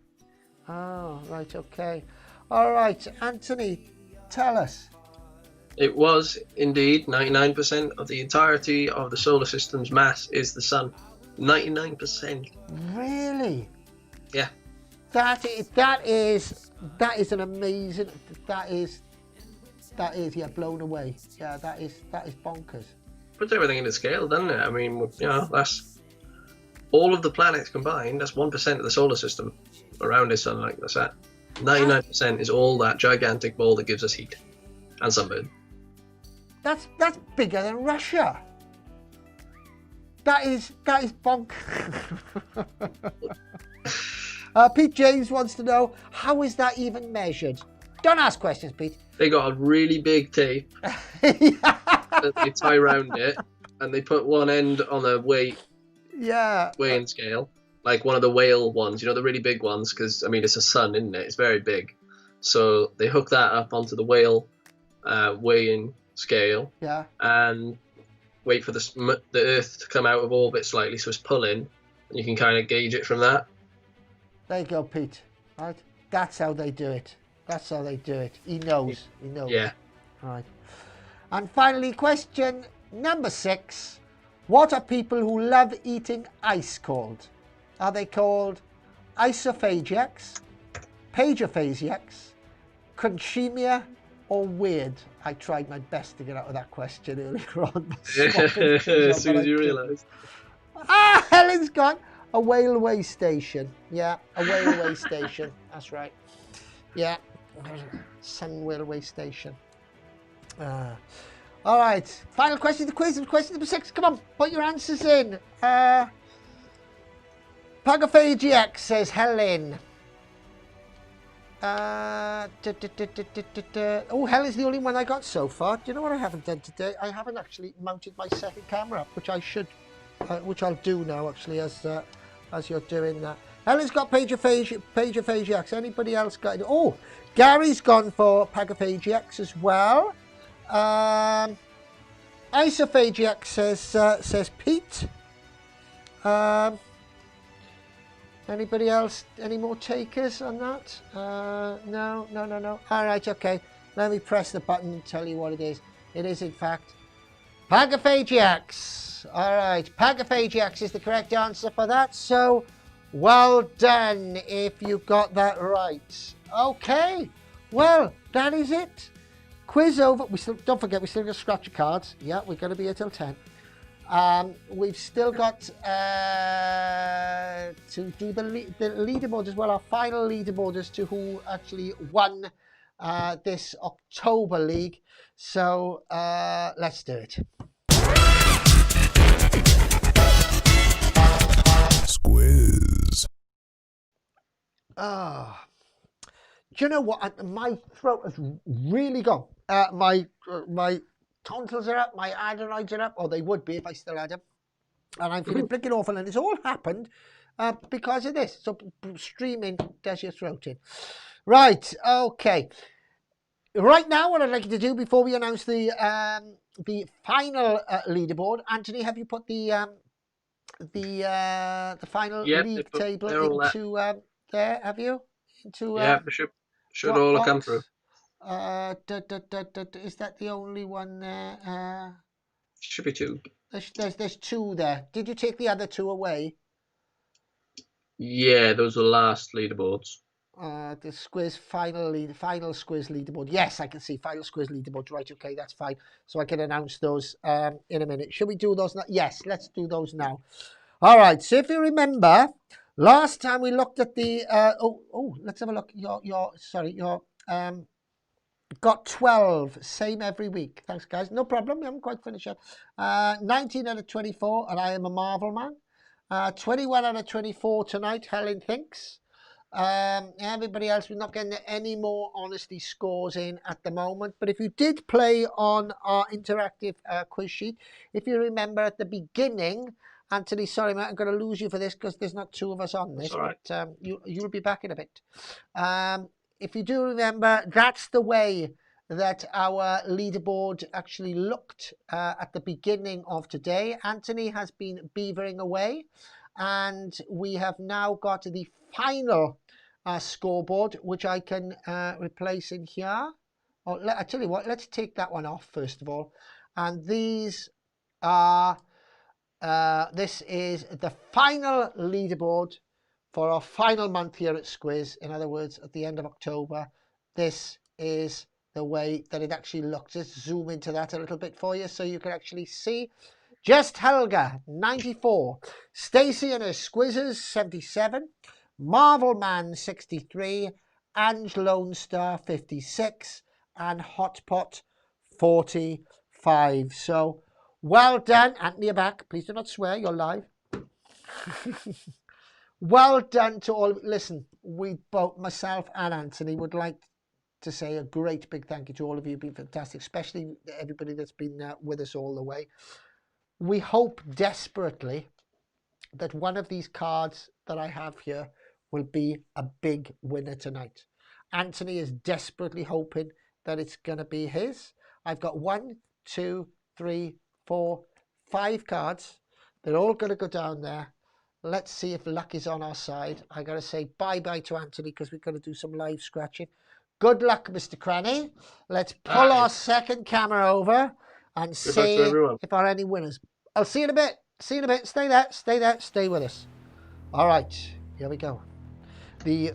Oh, right, okay. All right, Anthony, tell us.
It was indeed 99% of the entirety of the solar system's mass is the sun. 99%.
Really?
Yeah.
That is an amazing. That is yeah, blown away. Yeah, that is bonkers.
Puts everything into scale, doesn't it? I mean, you know, that's all of the planets combined. That's 1% of the solar system around its sun. Like that's that. 99% is all that gigantic ball that gives us heat and sunburn.
That's bigger than Russia. That is bonkers. Pete James wants to know, how is that even measured? Don't ask questions, Pete.
They got a really big tape that they tie around it, and they put one end on a weighing scale, like one of the whale ones, you know, the really big ones, because, I mean, it's a sun, isn't it? It's very big. So they hook that up onto the whale weighing scale, and wait for the Earth to come out of orbit slightly, so it's pulling, and you can kind of gauge it from that.
There you go, Pete. Right, that's how they do it. That's how they do it. He knows. He knows.
Yeah.
Right. And finally, question number 6. What are people who love eating ice called? Are they called isophagiacs, pagophasiacs, conchemia, or weird? I tried my best to get out of that question earlier on.
As soon as you realised.
Helen's gone. A railway station. Yeah, a railway station. That's right. Yeah, Sun Railway Station. All right, final question of the quiz. Question number 6. Come on, put your answers in. Pagophagiac, says Helen. Oh, Helen's the only one I got so far. Do you know what I haven't done today? I haven't actually mounted my second camera up, which I should, which I'll do now actually as you're doing that. Helen's got pagophagiacs. Anybody else got it? Oh, Gary's gone for pagophagiacs as well. Isophagiac says Pete. Anybody else? Any more takers on that? No. All right, okay. Let me press the button and tell you what it is. It is, in fact, pagophagiacs. All right, pagophagiacs is the correct answer for that. So, well done if you got that right. Okay, well, that is it. Quiz over. Don't forget, we still got scratcher cards. Yeah, we're going to be here till 10. We've still got to do the leaderboard as well, our final leaderboard as to who actually won this October league. So let's do it.
Squiz.
Do you know what? My throat has really gone. My tonsils are up, my adenoids are up, or they would be if I still had them. And I'm feeling blinking awful, and it's all happened because of this. So streaming does your throat in. Right, okay. Right now, what I'd like you to do before we announce the final leaderboard, Anthony, have you put the final league table into there? Have you? Into
yeah, should all have come through.
Is that the only one there?
Should be 2.
There's 2 there. Did you take the other 2 away?
Yeah, those are the last leaderboards.
The Squiz final Squiz leaderboard. Yes, I can see final Squiz leaderboard. Right, okay, that's fine. So I can announce those in a minute. Should we do those now? Yes, let's do those now. All right. So if you remember, last time we looked at the let's have a look. Your got 12, same every week. Thanks, guys. No problem. We haven't quite finished yet. 19 out of 24, and I am a Marvel man. 21 out of 24 tonight, Helen thinks. Everybody else, we're not getting any more honesty scores in at the moment. But if you did play on our interactive quiz sheet, if you remember at the beginning, Anthony, sorry, mate, I'm going to lose you for this because there's not two of us on this.
That's all right.
But you'll be back in a bit. If you do remember, that's the way that our leaderboard actually looked at the beginning of today. Anthony has been beavering away, and we have now got the final scoreboard, which I can replace in here. I tell you what, let's take that one off first of all. And these are, this is the final leaderboard for our final month here at Squiz. In other words, at the end of October, this is the way that it actually looks. Just zoom into that a little bit for you so you can actually see. Just Helga, 94. Stacey and her Squizzers, 77. Marvel Man, 63. Ange Lone Star, 56. And Hot Pot, 45. So, well done. Anthony, you're back. Please do not swear. You're live. Well done to all. Listen, we both, myself and Anthony, would like to say a great big thank you to all of you. You've been fantastic, especially everybody that's been with us all the way. We hope desperately that one of these cards that I have here will be a big winner tonight. Anthony is desperately hoping that it's going to be his. I've got 1, 2, 3, 4, 5 cards. They're all going to go down there. Let's see if luck is on our side. I got to say bye-bye to Anthony because we're going to do some live scratching. Good luck, Mr. Cranny. Let's pull our second camera over and see if there are any winners. I'll see you in a bit. See you in a bit. Stay there. Stay there. Stay with us. All right. Here we go. The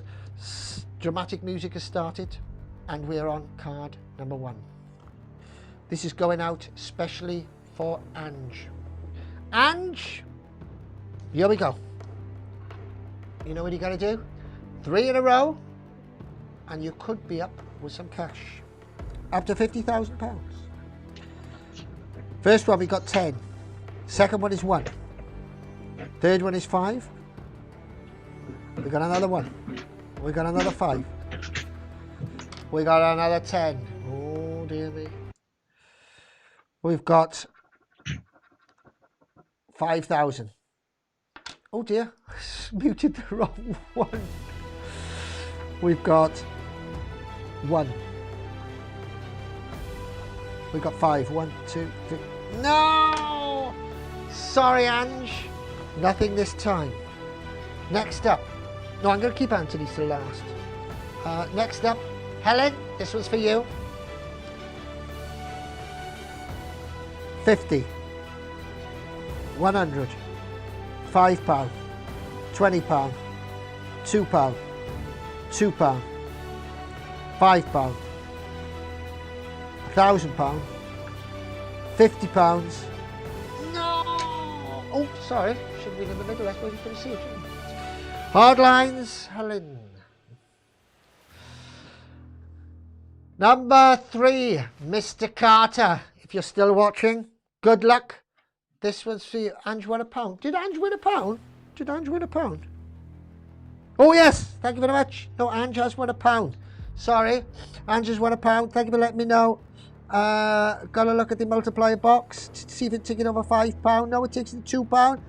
dramatic music has started and we're on card number 1. This is going out specially for Ange. Ange, here we go. You know what you got to do? 3 in a row and you could be up with some cash. Up to £50,000. First one we got 10. Second one is 1. Third one is 5. We got another 1. We got another 5. We got another 10. Oh dear me. We've got 5,000. Oh dear, muted the wrong one. We've got 1. We've got 5. 1, 2, 3. No! Sorry, Ange. Nothing this time. Next up. No, I'm going to keep Anthony till last. Next up, Helen, this one's for you. 50. 100. £5. £20. £2. £2. £5. £1,000. £50. No! Oh, sorry. Should have been in the middle. That's where you could have seen it. Hard lines, Helen. Number 3, Mr. Carter. If you're still watching, good luck. This one's for you. Ange won £1. Did Ange win £1? Did Ange win £1? Oh, yes. Thank you very much. No, Ange has won £1. Sorry. Ange has won £1. Thank you for letting me know. Got to look at the multiplier box to see if it's taking over £5. No, it takes in £2.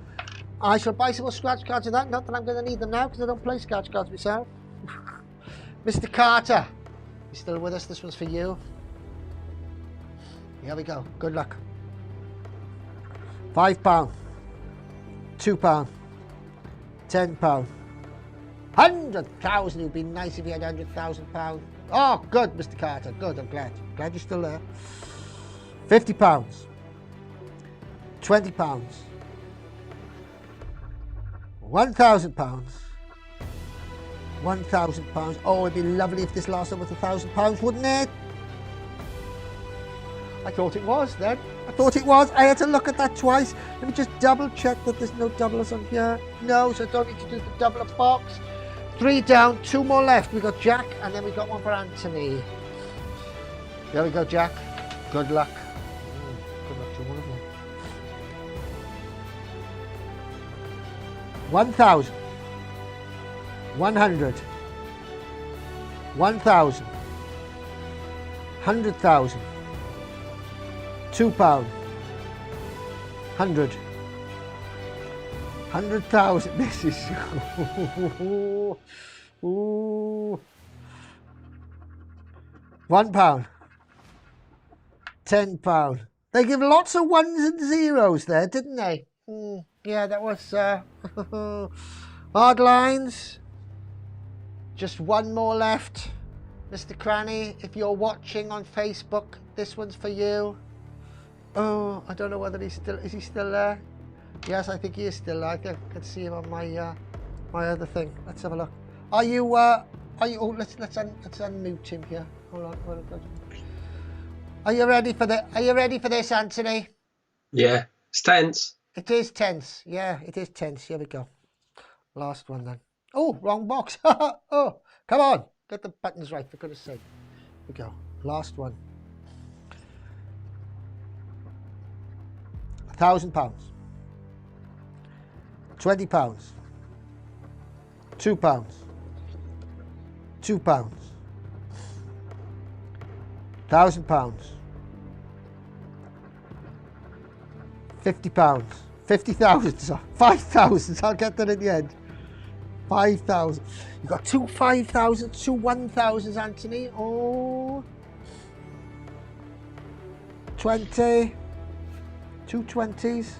I shall buy some more scratch cards of that. Not that I'm going to need them now because I don't play scratch cards myself. Mr. Carter, you still with us? This one's for you. Here we go. Good luck. £5. £2. £10. 100,000. It would be nice if you had £100,000. Oh, good, Mr. Carter. Good. I'm glad. Glad you're still there. £50. £20. £1,000. £1,000. Oh, it'd be lovely if this last one was £1,000, wouldn't it? I thought it was then. I thought it was. I had to look at that twice. Let me just double check that there's no doublers on here. No, so I don't need to do the double up box. 3 down, 2 more left. We got Jack, and then we got one for Anthony. There we go, Jack. Good luck. Good luck to all of you. 1,000. 100. 1,000. 100,000. £2. 100. 100,000. This is ooh. £1. £10. They give lots of ones and zeros there, didn't they? Yeah, that was hard lines. Just one more left. Mr. Cranny, if you're watching on Facebook, this one's for you. Oh, I don't know whether is he still there? Yes, I think he is still there. I can see him on my my other thing. Let's have a look. Are you oh, let's unmute him here. Hold on. Are you ready for this, Anthony?
Yeah, it's tense.
It is tense. Yeah, it is tense. Here we go. Last one then. Oh, wrong box. Oh, come on. Get the buttons right, for goodness sake. Here we go. Last one. £1,000. £20. £2. £2. £1,000. £50. 50,000. 5,000. I'll get that at the end. 5,000. You got 2 5,000, 2 1,000s, Anthony. Oh. 20. 2 20s.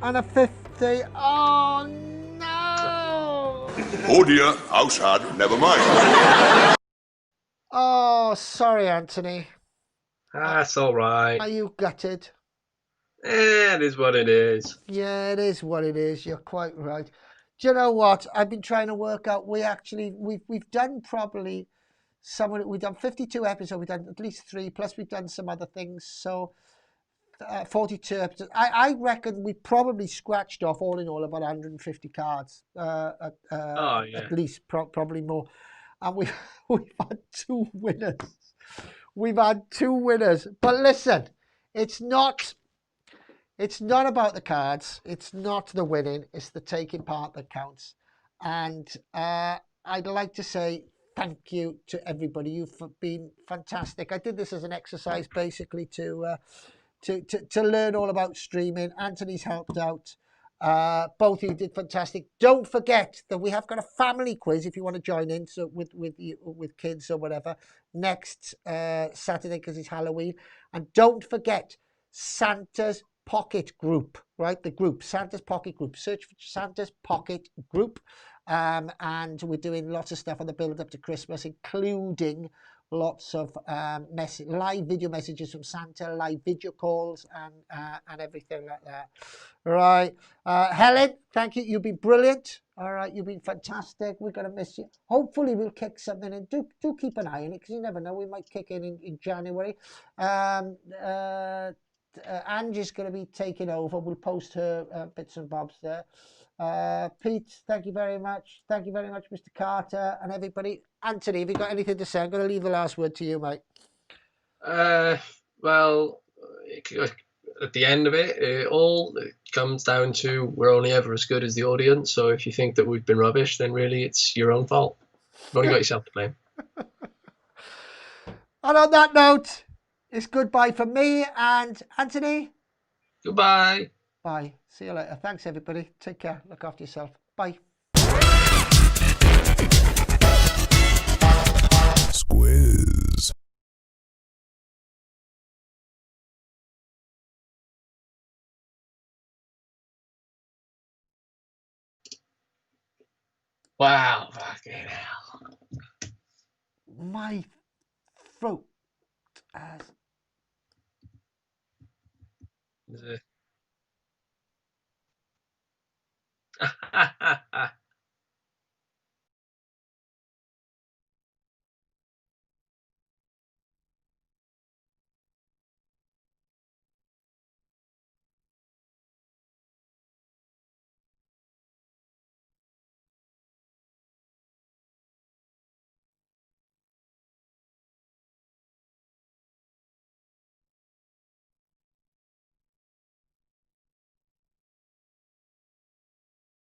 And a 50. Oh no!
Oh dear, house hard, never mind.
Oh, sorry, Anthony.
That's all right.
Are you gutted?
It is what it is.
Yeah, it is what it is. You're quite right. Do you know what? I've been trying to work out. We've done probably we've done 52 episodes. We've done at least 3. Plus we've done some other things. So 42 episodes. I reckon we probably scratched off all in all about 150 cards. At least, probably more. And we've had 2 winners. We've had 2 winners. But listen, it's not about the cards. It's not the winning. It's the taking part that counts. And I'd like to say thank you to everybody. You've been fantastic. I did this as an exercise, basically, to learn all about streaming. Anthony's helped out. Both of you did fantastic. Don't forget that we have got a family quiz if you want to join in. So with kids or whatever, next Saturday, because it's Halloween. And don't forget Santa's Pocket Group, right? The group, Santa's Pocket Group. Search for Santa's Pocket Group. And we're doing lots of stuff on the build up to Christmas, including lots of live video messages from Santa, live video calls, and everything like that. Right. Helen, thank you. You've been brilliant. All right. You've been fantastic. We're going to miss you. Hopefully we'll kick something in. Do keep an eye on it, because you never know. We might kick in January. Angie's going to be taking over. We'll post her bits and bobs there. Pete, thank you very much. Thank you very much, Mr. Carter, and everybody. Anthony, have you got anything to say? I'm going to leave the last word to you, mate.
Well, at the end of it, it comes down to we're only ever as good as the audience. So if you think that we've been rubbish, then really it's your own fault. You've only got yourself to blame.
And on that note, it's goodbye from me and Anthony.
Goodbye.
Bye. See you later. Thanks, everybody. Take care. Look after yourself. Bye.
Squiz.
Wow, fucking hell.
My throat has...
Is it?